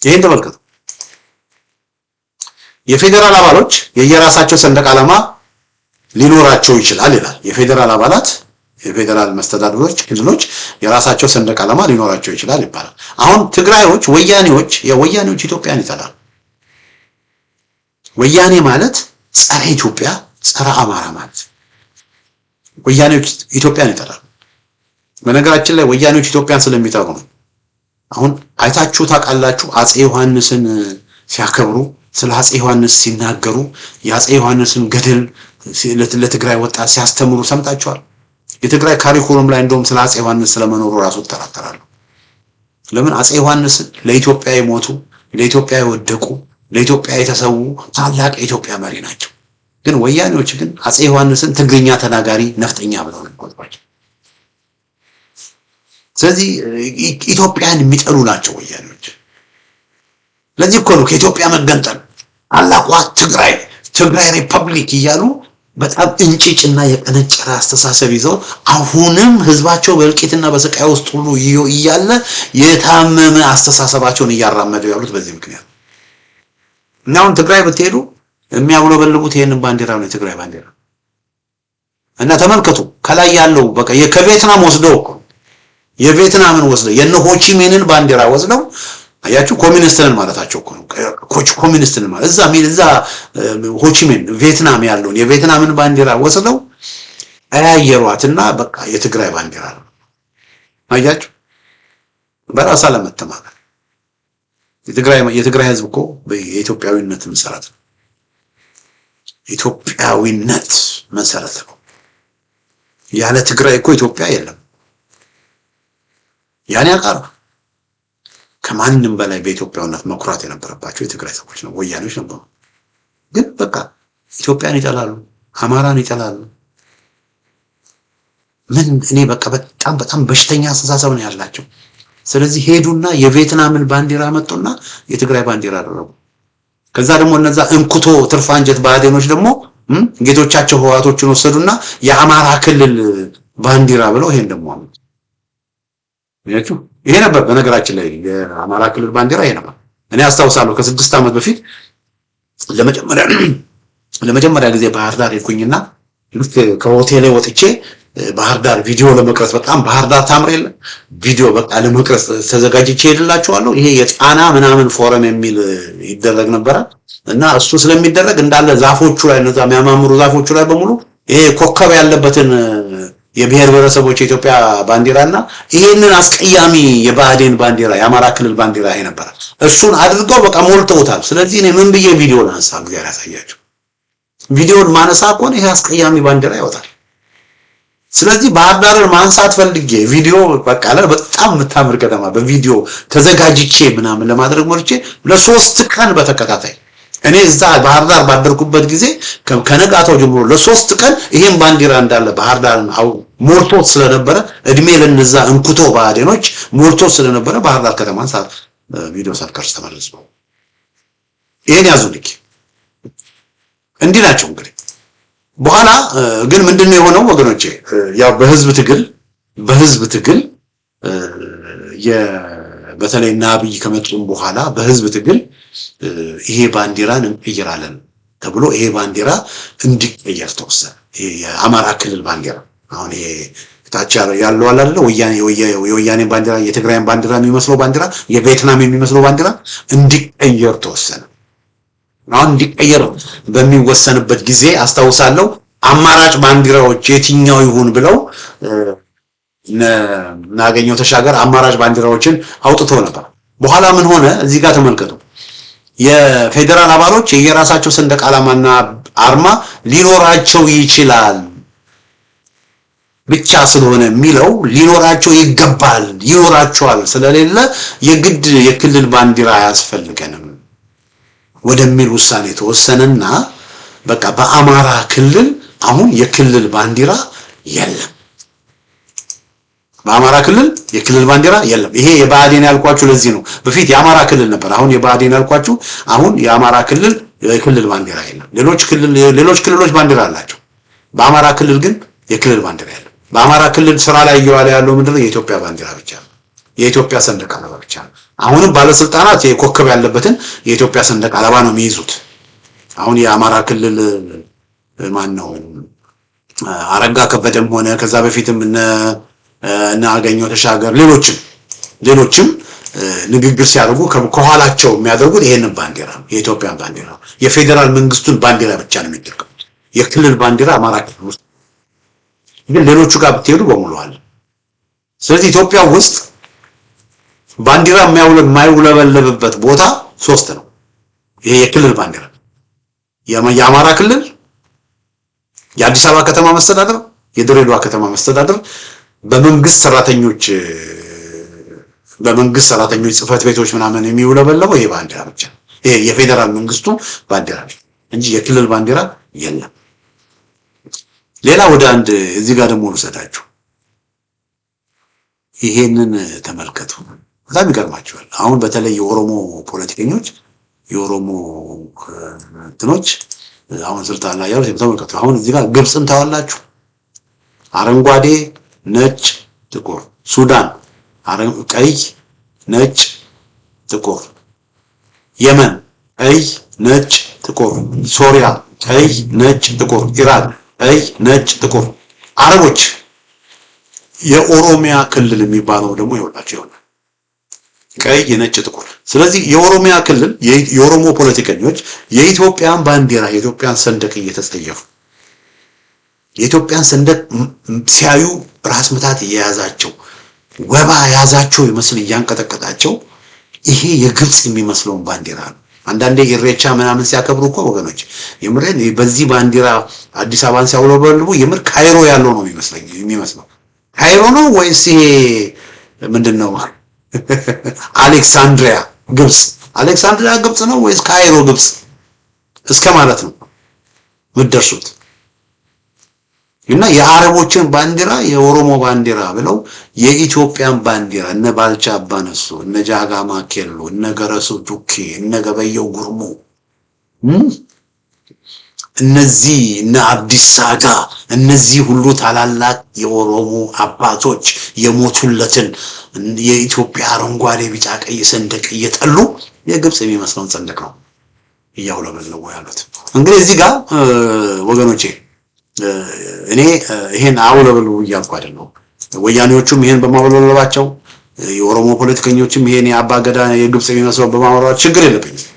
ይሄን ተመልከቱ። የፌደራል አባሎች የየራሳቸው ሰንደቅ ዓላማ ሊኖራቸው ይችላል ይላል። የፌደራል አባላት የፌደራል መስተዳድሮች ክልሎች የራሳቸው ሰንደቅ ዓላማ ሊኖራቸው ይችላል ይባላል። አሁን ትግራዮች ወያኔዎች ኢትዮጵያን ይጠላሉ። ወያኔ ማለት ጸረ ኢትዮጵያ ጸረ አማራ ማለት ወያኔዎች ኢትዮጵያን ይጠላሉ። በነገራችን ላይ ወያኔዎች ኢትዮጵያን ስለሚጠሩ ነው። አሁን አይታችሁ ታውቃላችሁ። አጼ ዮሐንስን ሲያከብሩ ስለ አጼ ዮሐንስ ሲናገሩ የአጼ ዮሐንስን ገድል ለትግራይ ወጣት ሲያስተምሩ ሰምታችኋል። የትግራይ ካሪኩለም ላይ እንደውም ስለ አጼ ዮሐንስ ስለመኖሩ ራሱ ተራተራሉ። ለምን? አጼ ዮሐንስ ለኢትዮጵያ የሞቱ ለኢትዮጵያ የወደቁ ለኢትዮጵያ የተሰዉ ታላቅ የኢትዮጵያ መሪ ናቸው። ግን ወያኔዎች ግን አጼ ዮሐንስን ትግርኛ ተናጋሪ ነፍጠኛ ብለው ነው። ስለዚህ ኢትዮጵያን የሚጠሉ ናቸው ወያኔዎች። ለዚህ እኮ ነው ከኢትዮጵያ መገንጠል ታላቋ ትግራይ ሪፐብሊክ እያሉ በጣም እንጭጭና የቀነጨረ አስተሳሰብ ይዘው አሁንም ህዝባቸው በእልቂትና በስቃይ ውስጥ ሁሉ እያለ የታመመ አስተሳሰባቸውን እያራመዱ ያሉት በዚህ ምክንያት። እና አሁን ትግራይ ብትሄዱ የሚያውለበልቡት ይሄንን ባንዲራ ነው፣ የትግራይ ባንዲራ። እና ተመልከቱ ከላይ ያለው በቃ ከቪየትናም ወስደው እኮ የቪየትናምን ወስደው የነ ሆቺሚንን ባንዲራ ወስደው አያችሁ፣ ኮሚኒስትንን ማለታቸው እኮ ነው። ኮሚኒስትንን ማለት እዛ ሆቺሚን ቪየትናም ያለውን የቪየትናምን ባንዲራ ወስደው አያየሯትና በቃ የትግራይ ባንዲራ ነው። አያችሁ፣ በራስ አለመተማመን። የትግራይ ህዝብ እኮ የኢትዮጵያዊነት መሰረት ነው። ኢትዮጵያዊነት መሰረት ነው። ያለ ትግራይ እኮ ኢትዮጵያ የለም። ያን ያውቃሉ። ከማንም በላይ በኢትዮጵያዊነት መኩራት የነበረባቸው የትግራይ ሰዎች ነው፣ ወያኔዎች ነበሩ። ግን በቃ ኢትዮጵያን ይጠላሉ፣ አማራን ይጠላሉ። እኔ በቃ በጣም በሽተኛ አስተሳሰብ ነው ያላቸው። ስለዚህ ሄዱና የቪየትናምን ባንዲራ መጡና የትግራይ ባንዲራ አደረጉ። ከዛ ደግሞ እነዛ እንኩቶ ትርፍ አንጀት ብአዴኖች ደግሞ ጌቶቻቸው ህወሓቶችን ወሰዱና የአማራ ክልል ባንዲራ ብለው ይሄን ደግሞ አመጡ። ይሄ ነበር በነገራችን ላይ የአማራ ክልል ባንዲራ ይሄ ነበር። እኔ አስታውሳለሁ ከ6 ዓመት በፊት ለመጀመሪያ ጊዜ ባህር ዳር ሄድኩኝና ልክ ከሆቴል ወጥቼ ባህር ዳር ቪዲዮ ለመቅረጽ በጣም ባህር ዳር ታምር የለ ቪዲዮ በቃ ለመቅረጽ ተዘጋጅቼ ሄድላችኋለሁ። ይሄ የጣና ምናምን ፎረም የሚል ይደረግ ነበር እና እሱ ስለሚደረግ እንዳለ ዛፎቹ ላይ እነዛ የሚያማምሩ ዛፎቹ ላይ በሙሉ ይሄ ኮከብ ያለበትን የብሔር ብሔረሰቦች የኢትዮጵያ ባንዲራና ይሄንን አስቀያሚ የብአዴን ባንዲራ የአማራ ክልል ባንዲራ ይሄ ነበር። እሱን አድርገው በቃ ሞልተውታል። ስለዚህ እኔ ምን ብዬ ቪዲዮ ላንሳ? እግዚአብሔር ያሳያችሁ። ቪዲዮን ማነሳ ከሆነ ይሄ አስቀያሚ ባንዲራ ይወጣል። ስለዚህ ባህር ዳርን ማንሳት ፈልጌ ቪዲዮ በቃ በጣም የምታምር ከተማ በቪዲዮ ተዘጋጅቼ ምናምን ለማድረግ ሞልቼ ለ3 ቀን በተከታታይ እኔ እዛ ባህር ዳር ባደርኩበት ጊዜ ከነጋታው ጀምሮ ለ3 ቀን ይሄን ባንዲራ እንዳለ ባህር ዳርን ሞልቶ ስለነበረ እድሜ ለነዛ እንኩቶ ብአዴኖች ሞልቶ ስለነበረ ባህር ዳር ከተማን ቪዲዮ ሳልቀርጽ ተመለስኩ። ይሄን ያዙልኝ። እንዲህ ናቸው እንግዲህ። በኋላ ግን ምንድነው የሆነው ወገኖቼ? ያው በህዝብ ትግል በተለይ አብይ ከመጡም በኋላ በህዝብ ትግል ይሄ ባንዲራን እንቀይራለን ተብሎ ይሄ ባንዲራ እንዲቀየር ተወሰነ። ይሄ የአማራ ክልል ባንዲራ አሁን ይሄ ታች ያለው አለ አይደል? የወያኔ ባንዲራ የትግራይን ባንዲራ የሚመስለው ባንዲራ የቪየትናም የሚመስለው ባንዲራ እንዲቀየር ተወሰነ። አሁን እንዲቀየር በሚወሰንበት ጊዜ አስታውሳለሁ አማራጭ ባንዲራዎች የትኛው ይሁን ብለው ናገኘው ተሻገር አማራጭ ባንዲራዎችን አውጥተው ነበር። በኋላ ምን ሆነ? እዚህ ጋር ተመልከቱ። የፌደራል አባሎች የራሳቸው ሰንደቅ ዓላማና አርማ ሊኖራቸው ይችላል። ብቻ ስለሆነ የሚለው ሊኖራቸው ይገባል ይኖራቸዋል ስለሌለ የግድ የክልል ባንዲራ አያስፈልገንም ወደሚል ውሳኔ ተወሰነና በቃ በአማራ ክልል አሁን የክልል ባንዲራ የለም። በአማራ ክልል የክልል ባንዲራ የለም። ይሄ የባዕዴን ያልኳችሁ ለዚህ ነው። በፊት የአማራ ክልል ነበር። አሁን የባዕዴን ያልኳችሁ አሁን የአማራ ክልል የክልል ባንዲራ የለም። ሌሎች ክልሎች ባንዲራ አላቸው። በአማራ ክልል ግን የክልል ባንዲራ የለም። በአማራ ክልል ስራ ላይ እየዋለ ያለው ምንድነው? የኢትዮጵያ ባንዲራ ብቻ ነው። የኢትዮጵያ ሰንደቅ ዓላማ ብቻ ነው። አሁንም ባለስልጣናት የኮከብ ያለበትን የኢትዮጵያ ሰንደቅ ዓላማ ነው የሚይዙት። አሁን የአማራ ክልል ማን ነው አረጋ ከበደም ሆነ ከዛ በፊትም እና አገኘሁ ተሻገር ሌሎችም ንግግር ሲያደርጉ ከኋላቸው የሚያደርጉት ይሄንን ባንዲራ ነው፣ የኢትዮጵያን ባንዲራ ነው። የፌደራል መንግስቱን ባንዲራ ብቻ ነው የሚጠቀሙት። የክልል ባንዲራ አማራ ክልል ውስጥ ግን ሌሎቹ ጋር ብትሄዱ በሙሉ አለ። ስለዚህ ኢትዮጵያ ውስጥ ባንዲራ የማይውለበለብበት ቦታ 3 ነው። ይሄ የክልል ባንዲራ የአማራ ክልል፣ የአዲስ አበባ ከተማ መስተዳድር፣ የድሬዳዋ ከተማ መስተዳድር በመንግስት ሰራተኞች ጽህፈት ቤቶች ምናምን የሚውለበለበው ይሄ ባንዲራ ብቻ ነው። ይሄ የፌደራል መንግስቱ ባንዲራ እንጂ የክልል ባንዲራ የለም። ሌላ ወደ አንድ እዚህ ጋር ደግሞ ልሰዳችሁ። ይሄንን ተመልከቱ። በጣም ይገርማችኋል። አሁን በተለይ የኦሮሞ ፖለቲከኞች የኦሮሞ እንትኖች አሁን ስልጣን ላይ ያሉት ተመልከቱ። አሁን እዚህ ጋር ግብጽን ታዋላችሁ። አረንጓዴ፣ ነጭ፣ ጥቁር። ሱዳን ቀይ፣ ነጭ፣ ጥቁር። የመን ቀይ፣ ነጭ፣ ጥቁር። ሶሪያ ቀይ፣ ነጭ፣ ጥቁር። ኢራን ቀይ፣ ነጭ፣ ጥቁር። አረቦች የኦሮሚያ ክልል የሚባለው ደግሞ ይወጣቸው ይሆናል ቀይ፣ ነጭ፣ ጥቁር። ስለዚህ የኦሮሚያ ክልል የኦሮሞ ፖለቲከኞች የኢትዮጵያን ባንዲራ የኢትዮጵያን ሰንደቅ እየተጸየፉ የኢትዮጵያን ሰንደቅ ሲያዩ ራስ ምታት እየያዛቸው ወባ ያዛቸው ይመስል እያንቀጠቀጣቸው ይሄ የግብጽ የሚመስለውን ባንዲራ ነው። አንዳንዴ ኢሬቻ ምናምን ሲያከብሩ እኮ ወገኖች የምሬን በዚህ ባንዲራ አዲስ አበባን ሲያውለበልቡ የምር ካይሮ ያለው ነው የሚመስለው። ካይሮ ነው ወይስ ይሄ ምንድነው? አሌክሳንድሪያ ግብጽ ነው ወይስ ካይሮ ግብጽ እስከ ማለት ነው ምትደርሱት? እና የአረቦችን ባንዲራ የኦሮሞ ባንዲራ ብለው የኢትዮጵያን ባንዲራ እነ ባልቻ አባነሱ፣ እነ ጃጋማ ኬሎ፣ እነ ገረሱ ዱኬ፣ እነ ገበየው ጉርሙ እነዚህ እነ አብዲሳ አጋ እነዚህ ሁሉ ታላላቅ የኦሮሞ አባቶች የሞቱለትን የኢትዮጵያ አረንጓዴ ቢጫ ቀይ ሰንደቅ እየጠሉ የግብጽ የሚመስለውን ሰንደቅ ነው እያውለበለቡ ያሉት። እንግዲህ እዚህ ጋር ወገኖቼ እኔ ይሄን አውለበሉ እያልኩ አይደለም። ወያኔዎቹም ይሄን በማውለበለባቸው የኦሮሞ ፖለቲከኞችም ይሄን የአባገዳ የግብጽ የሚመስለው በማውራቸው ችግር የለብኝም።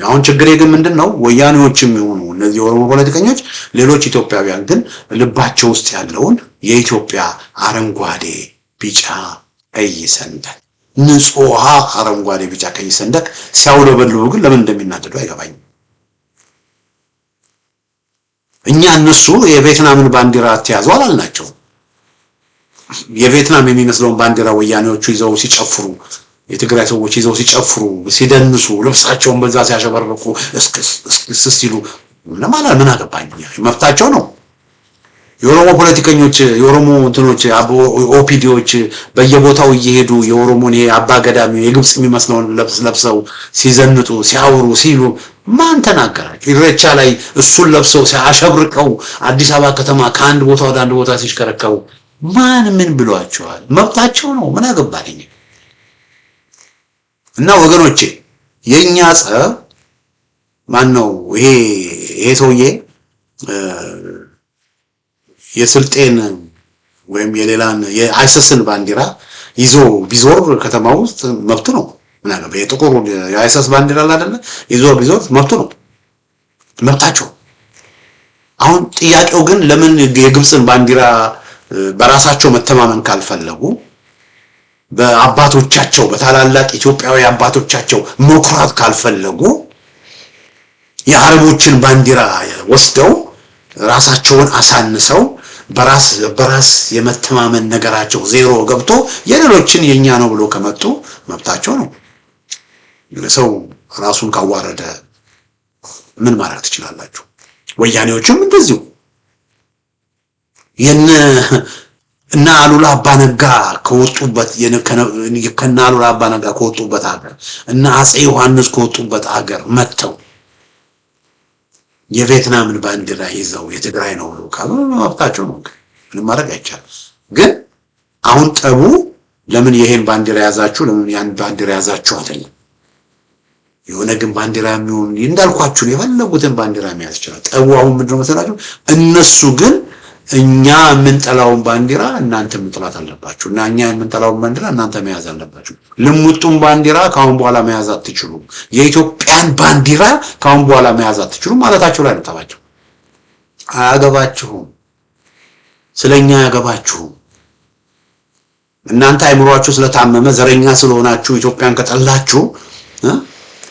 አሁን ችግሬ ግን ምንድነው? ወያኔዎችም ይሁኑ እነዚህ የኦሮሞ ፖለቲከኞች ሌሎች ኢትዮጵያውያን ግን ልባቸው ውስጥ ያለውን የኢትዮጵያ አረንጓዴ ቢጫ ቀይ ሰንደቅ ንጹህ አረንጓዴ ቢጫ ቀይ ሰንደቅ ሲያውለበልቡ ግን ለምን እንደሚናደዱ አይገባኝም። እኛ እነሱ የቪየትናምን ባንዲራ አትያዙ አላልናቸው። የቪየትናም የሚመስለውን ባንዲራ ወያኔዎቹ ይዘው ሲጨፍሩ የትግራይ ሰዎች ይዘው ሲጨፍሩ ሲደንሱ ልብሳቸውን በዛ ሲያሸበርቁ እስክስ ሲሉ ለማለት ምን አገባኝ? መብታቸው ነው። የኦሮሞ ፖለቲከኞች የኦሮሞ እንትኖች ኦፒዲዎች በየቦታው እየሄዱ የኦሮሞን አባገዳሚ የግብጽ የሚመስለውን ለብሰው ሲዘንጡ ሲያወሩ ሲሉ ማን ተናገራቸው? ኢሬቻ ላይ እሱን ለብሰው ሲያሸብርቀው አዲስ አበባ ከተማ ከአንድ ቦታ ወደ አንድ ቦታ ሲሽከረከሩ ማን ምን ብሏቸዋል? መብታቸው ነው። ምን አገባኝ? እና ወገኖቼ የኛ ጸብ ማን ነው? ይሄ ሰውዬ የስልጤን ወይም የሌላን የአይሰስን ባንዲራ ይዞ ቢዞር ከተማ ውስጥ መብቱ ነው። ምን አለ በጥቁሩ የአይሰስ ባንዲራ አይደለ ይዞ ቢዞር መብቱ ነው፣ መብታቸው። አሁን ጥያቄው ግን ለምን የግብጽን ባንዲራ በራሳቸው መተማመን ካልፈለጉ በአባቶቻቸው በታላላቅ ኢትዮጵያዊ አባቶቻቸው መኩራት ካልፈለጉ የአረቦችን ባንዲራ ወስደው ራሳቸውን አሳንሰው በራስ የመተማመን ነገራቸው ዜሮ ገብቶ የሌሎችን የኛ ነው ብሎ ከመጡ መብታቸው ነው። ሰው ራሱን ካዋረደ ምን ማድረግ ትችላላችሁ? ወያኔዎችም እንደዚሁ እና አሉላ አባነጋ ከወጡበት ከና አሉላ አባነጋ ከወጡበት ሀገር እና አጼ ዮሐንስ ከወጡበት ሀገር መጥተው የቪየትናምን ባንዲራ ይዘው የትግራይ ነው ብሎ ካሉ መብታቸው ነው። ምንም ማድረግ አይቻልም። ግን አሁን ጠቡ ለምን ይሄን ባንዲራ ያዛችሁ፣ ለምን ያን ባንዲራ ያዛችሁ አይደለም። የሆነ ግን ባንዲራ የሚሆን እንዳልኳችሁ የፈለጉትን ባንዲራ መያዝ ይችላል። ጠቡ አሁን ምንድነው መሰላችሁ? እነሱ ግን እኛ የምንጠላውን ባንዲራ እናንተ መጥላት አለባችሁ እና እኛ የምንጠላውን ባንዲራ እናንተ መያዝ አለባችሁ። ልሙጡን ባንዲራ ካሁን በኋላ መያዝ አትችሉም፣ የኢትዮጵያን ባንዲራ ካሁን በኋላ መያዝ አትችሉም ማለታቸው ላይ ነው ተባቸው። አያገባችሁም፣ ስለኛ አያገባችሁም። እናንተ አይምሯችሁ ስለታመመ ዘረኛ ስለሆናችሁ ኢትዮጵያን ከጠላችሁ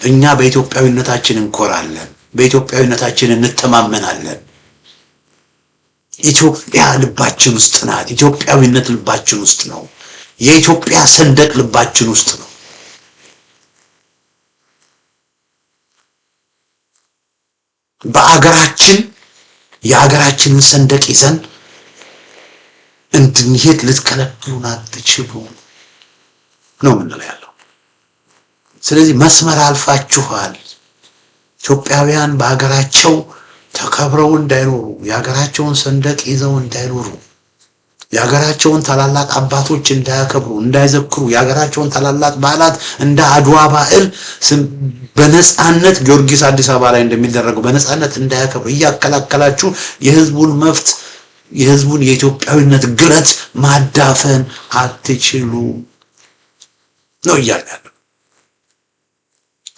እኛ በኢትዮጵያዊነታችን እንኮራለን፣ በኢትዮጵያዊነታችን እንተማመናለን። ኢትዮጵያ ልባችን ውስጥ ናት። ኢትዮጵያዊነት ልባችን ውስጥ ነው። የኢትዮጵያ ሰንደቅ ልባችን ውስጥ ነው። በአገራችን የአገራችንን ሰንደቅ ይዘን እንድንሄድ ልትከለክሉን አትችሉም ነው የምንለው ያለው። ስለዚህ መስመር አልፋችኋል። ኢትዮጵያውያን በአገራቸው ተከብረው እንዳይኖሩ፣ የሀገራቸውን ሰንደቅ ይዘው እንዳይኖሩ፣ የሀገራቸውን ታላላቅ አባቶች እንዳያከብሩ እንዳይዘክሩ፣ የሀገራቸውን ታላላቅ በዓላት እንደ አድዋ በዓል በነፃነት ጊዮርጊስ አዲስ አበባ ላይ እንደሚደረገው በነፃነት እንዳያከብሩ እያከላከላችሁ የህዝቡን መብት የህዝቡን የኢትዮጵያዊነት ግለት ማዳፈን አትችሉ ነው እያለ ያለው።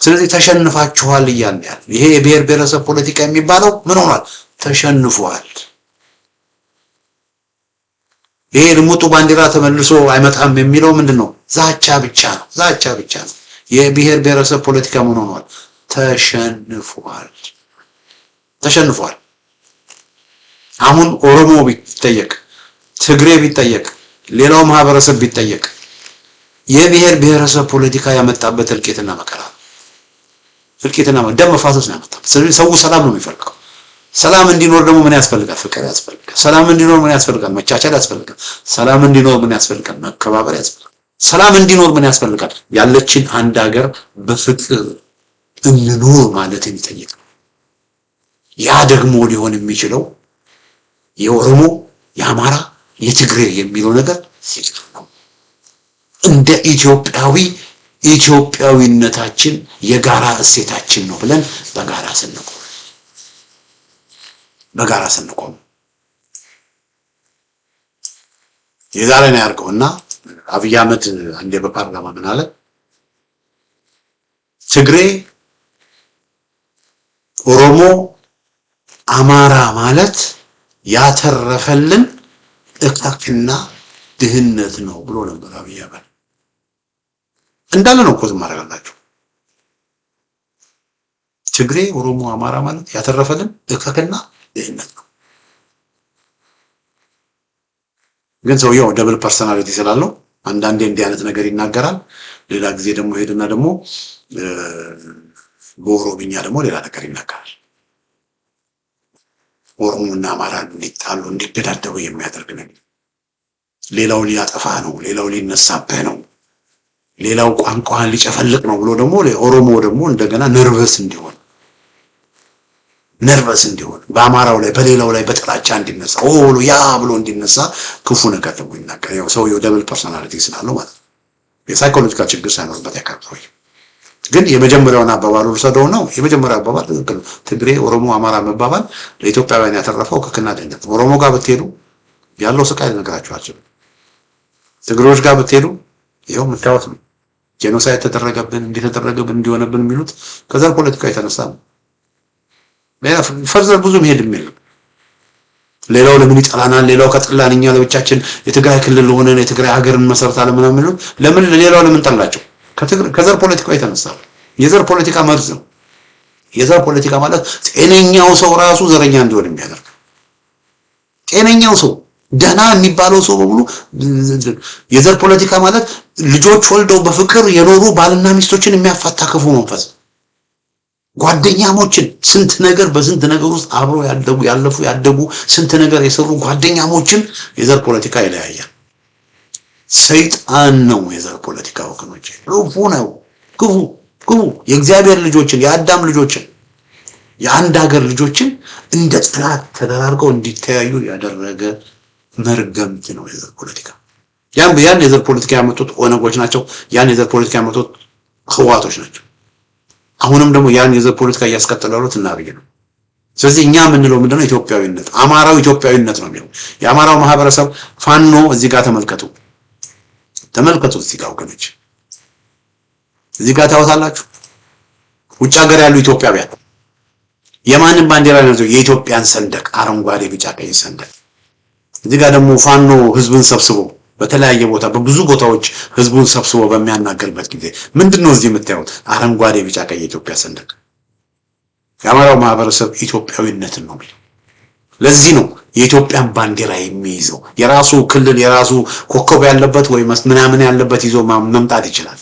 ስለዚህ ተሸንፋችኋል እያልን ያለ ይሄ የብሔር ብሔረሰብ ፖለቲካ የሚባለው ምን ሆኗል? ተሸንፏል። ይሄ ልሙጡ ባንዲራ ተመልሶ አይመጣም የሚለው ምንድነው? ዛቻ ብቻ ነው። ዛቻ ብቻ ነው። የብሔር ብሔረሰብ ፖለቲካ ምን ሆኗል? ተሸንፏል። ተሸንፏል። አሁን ኦሮሞ ቢጠየቅ፣ ትግሬ ቢጠየቅ፣ ሌላው ማህበረሰብ ቢጠየቅ የብሔር ብሔረሰብ ፖለቲካ ያመጣበት እልቂትና መከራ ፍልቂትና ደም መፋሰስ ነው ያመጣው። ስለዚህ ሰው ሰላም ነው የሚፈልገው። ሰላም እንዲኖር ደግሞ ምን ያስፈልጋል? ፍቅር ያስፈልጋል። ሰላም እንዲኖር ምን ያስፈልጋል? መቻቻል ያስፈልጋል። ሰላም እንዲኖር ምን ያስፈልጋል? መከባበር ያስፈልጋል። ሰላም እንዲኖር ምን ያስፈልጋል? ያለችን አንድ ሀገር በፍቅር እንኖር ማለት የሚጠይቅ ነው። ያ ደግሞ ሊሆን የሚችለው የኦሮሞ፣ የአማራ፣ የትግሬ የሚለው ነገር ሲቀር ነው። እንደ ኢትዮጵያዊነታችን የጋራ እሴታችን ነው ብለን በጋራ ስንቆም የዛሬ ነው ያርገውና አብይ አህመድ አንዴ በፓርላማ ምን አለ? ትግሬ፣ ኦሮሞ፣ አማራ ማለት ያተረፈልን እካክና ድህነት ነው ብሎ ነበር አብይ አህመድ። እንዳለ ነው እኮ ዝም አደረጋላችሁ። ትግሬ፣ ኦሮሞ፣ አማራ ማለት ያተረፈልን እካክና ድህነት ነው። ግን ሰውየው ደብል ፐርሰናሊቲ ስላለው አንዳንዴ እንዲህ አይነት ነገር ይናገራል፣ ሌላ ጊዜ ደግሞ ሄድና ደግሞ በኦሮምኛ ደግሞ ሌላ ነገር ይናገራል። ኦሮሞና አማራ እንዲጣሉ እንዲገዳደሩ የሚያደርግ ነገር፣ ሌላው ሊያጠፋ ነው፣ ሌላው ሊነሳብህ ነው፣ ሌላው ቋንቋን ሊጨፈልቅ ነው ብሎ ደግሞ ኦሮሞ ደግሞ እንደገና ነርቨስ እንዲሆን በአማራው ላይ በሌላው ላይ በጥላቻ እንዲነሳ ኦሎ ያ ብሎ እንዲነሳ ክፉ ነገር ደግሞ ይናገር። ያው ሰውየው ደብል ፐርሰናሊቲ ስላለው ማለት ነው። የሳይኮሎጂካል ችግር ሳይኖርበት ያቀርበው። ግን የመጀመሪያውን አባባል ወሰደው ነው። የመጀመሪያው አባባል ትግሬ፣ ኦሮሞ፣ አማራ መባባል ለኢትዮጵያውያን ያተረፈው ከክና ደንደት። ኦሮሞ ጋር ብትሄዱ ያለው ስቃይ ልነግራችኋለሁ። ትግሬዎች ጋር ብትሄዱ ይሄው የምታዩት ነው። ጄኖሳይድ ተደረገብን፣ እንዲሆነብን የሚሉት ከዘር ፖለቲካ የተነሳ ነው። ፈርዘር ብዙ መሄድ የለም። ሌላው ለምን ይጠላናል? ሌላው ከጠላን እኛ ለብቻችን የትግራይ ክልል ሆነን የትግራይ ሀገርን መሰረታለን ምናምን ነው። ለምን ሌላው ለምን ጠላቸው? ከዘር ፖለቲካው የተነሳ ነው። የዘር ፖለቲካ መርዝ ነው። የዘር ፖለቲካ ማለት ጤነኛው ሰው ራሱ ዘረኛ እንዲሆን የሚያደርግ ጤነኛው ሰው ደህና የሚባለው ሰው በሙሉ የዘር ፖለቲካ ማለት ልጆች ወልደው በፍቅር የኖሩ ባልና ሚስቶችን የሚያፋታ ክፉ መንፈስ፣ ጓደኛሞችን ስንት ነገር በስንት ነገር ውስጥ አብረው ያደጉ ስንት ነገር የሰሩ ጓደኛሞችን የዘር ፖለቲካ ይለያያል። ሰይጣን ነው የዘር ፖለቲካ ወገኖች፣ ክፉ ነው። ክፉ የእግዚአብሔር ልጆችን የአዳም ልጆችን የአንድ ሀገር ልጆችን እንደ ጥላት ተደራርገው እንዲተያዩ ያደረገ መርገምት ነው የዘር ፖለቲካ። ያን የዘር ፖለቲካ ያመጡት ኦነጎች ናቸው። ያን የዘር ፖለቲካ ያመጡት ህዋቶች ናቸው። አሁንም ደግሞ ያን የዘር ፖለቲካ እያስቀጠሉ ያሉት አብይ ነው። ስለዚህ እኛ የምንለው ምንድነው? ኢትዮጵያዊነት፣ አማራው ኢትዮጵያዊነት ነው የሚለው። የአማራው ማህበረሰብ ፋኖ እዚህ ጋር ተመልከቱ እዚህ ጋር ወገኖች፣ እዚህ ጋር ታውታላችሁ። ውጭ ሀገር ያሉ ኢትዮጵያውያን የማንን ባንዲራ ነው? የኢትዮጵያን ሰንደቅ አረንጓዴ፣ ቢጫ፣ ቀይ ሰንደቅ። እዚህ ጋር ደግሞ ፋኖ ህዝብን ሰብስቦ በተለያየ ቦታ በብዙ ቦታዎች ህዝቡን ሰብስቦ በሚያናገርበት ጊዜ ምንድነው እዚህ የምታዩት? አረንጓዴ፣ ቢጫ፣ ቀይ የኢትዮጵያ ሰንደቅ። የአማራው ማህበረሰብ ኢትዮጵያዊነትን ነው የሚለው። ለዚህ ነው የኢትዮጵያን ባንዲራ የሚይዘው። የራሱ ክልል የራሱ ኮከብ ያለበት ወይ ምናምን ያለበት ይዞ መምጣት ይችላል፣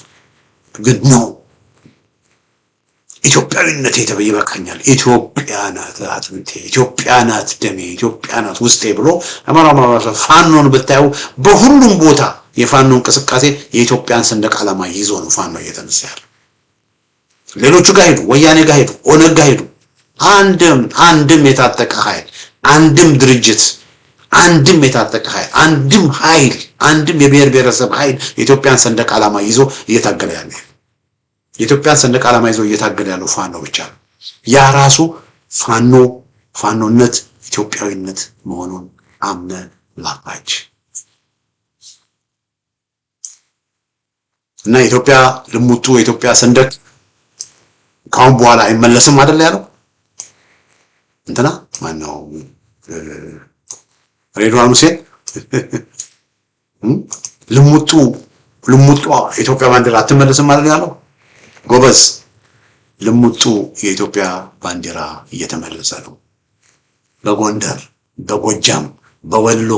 ግን ነው ኢትዮጵያዊነት ይበቃኛል፣ ኢትዮጵያ ናት አጥንቴ፣ ኢትዮጵያ ናት ደሜ፣ ኢትዮጵያ ናት ውስጤ ብሎ አማራው ማህበረሰብ ፋኖን ብታዩ በሁሉም ቦታ የፋኖ እንቅስቃሴ የኢትዮጵያን ሰንደቅ ዓላማ ይዞ ነው ፋኖ እየተነሳ ያለው። ሌሎቹ ጋር ሄዱ፣ ወያኔ ጋር ሄዱ፣ ኦነግ ጋር ሄዱ፣ አንድም የታጠቀ ኃይል፣ አንድም ድርጅት፣ አንድም የታጠቀ ኃይል፣ አንድም የብሔር ብሔረሰብ ኃይል የኢትዮጵያን ሰንደቅ ዓላማ ይዞ እየታገለ ያለ የኢትዮጵያን ሰንደቅ ዓላማ ይዞ እየታገለ ያለው ፋኖ ብቻ ነው። ያ ራሱ ፋኖነት ኢትዮጵያዊነት መሆኑን አምነ ላፋች እና ኢትዮጵያ ልሙጡ የኢትዮጵያ ሰንደቅ ካሁን በኋላ አይመለስም አይደል ያለው እንትና ማነው ሬድዋን ሁሴን ልሙጡ የኢትዮጵያ ባንዲራ አትመለስም አይደል ያለው። ጎበዝ፣ ልሙጡ የኢትዮጵያ ባንዲራ እየተመለሰ ነው። በጎንደር፣ በጎጃም፣ በወሎ፣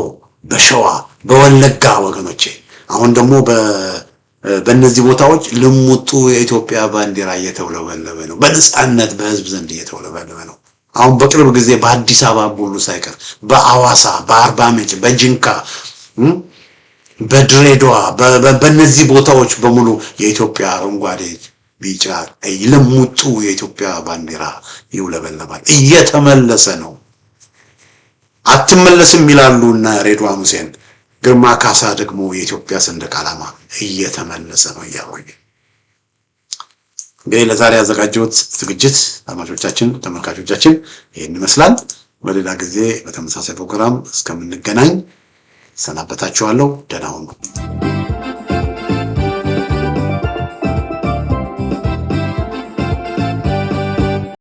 በሸዋ፣ በወለጋ ወገኖቼ፣ አሁን ደግሞ በእነዚህ ቦታዎች ልሙጡ የኢትዮጵያ ባንዲራ እየተውለበለበ ነው። በነፃነት በህዝብ ዘንድ እየተውለበለበ ነው። አሁን በቅርብ ጊዜ በአዲስ አበባ ሁሉ ሳይቀር በአዋሳ፣ በአርባ ምንጭ፣ በጅንካ፣ በድሬዳዋ በእነዚህ ቦታዎች በሙሉ የኢትዮጵያ አረንጓዴ ቢጫ ቀይ ልሙጡ የኢትዮጵያ ባንዲራ ይውለበለባል። እየተመለሰ ነው። አትመለስም ይላሉና ሬድዋን ሁሴን፣ ግርማ ካሳ ደግሞ የኢትዮጵያ ሰንደቅ ዓላማ እየተመለሰ ነው እያወየ እንግዲህ ለዛሬ ያዘጋጀሁት ዝግጅት አድማጮቻችን፣ ተመልካቾቻችን ይህን ይመስላል። በሌላ ጊዜ በተመሳሳይ ፕሮግራም እስከምንገናኝ ሰናበታችኋለሁ። ደህና ሁኑ።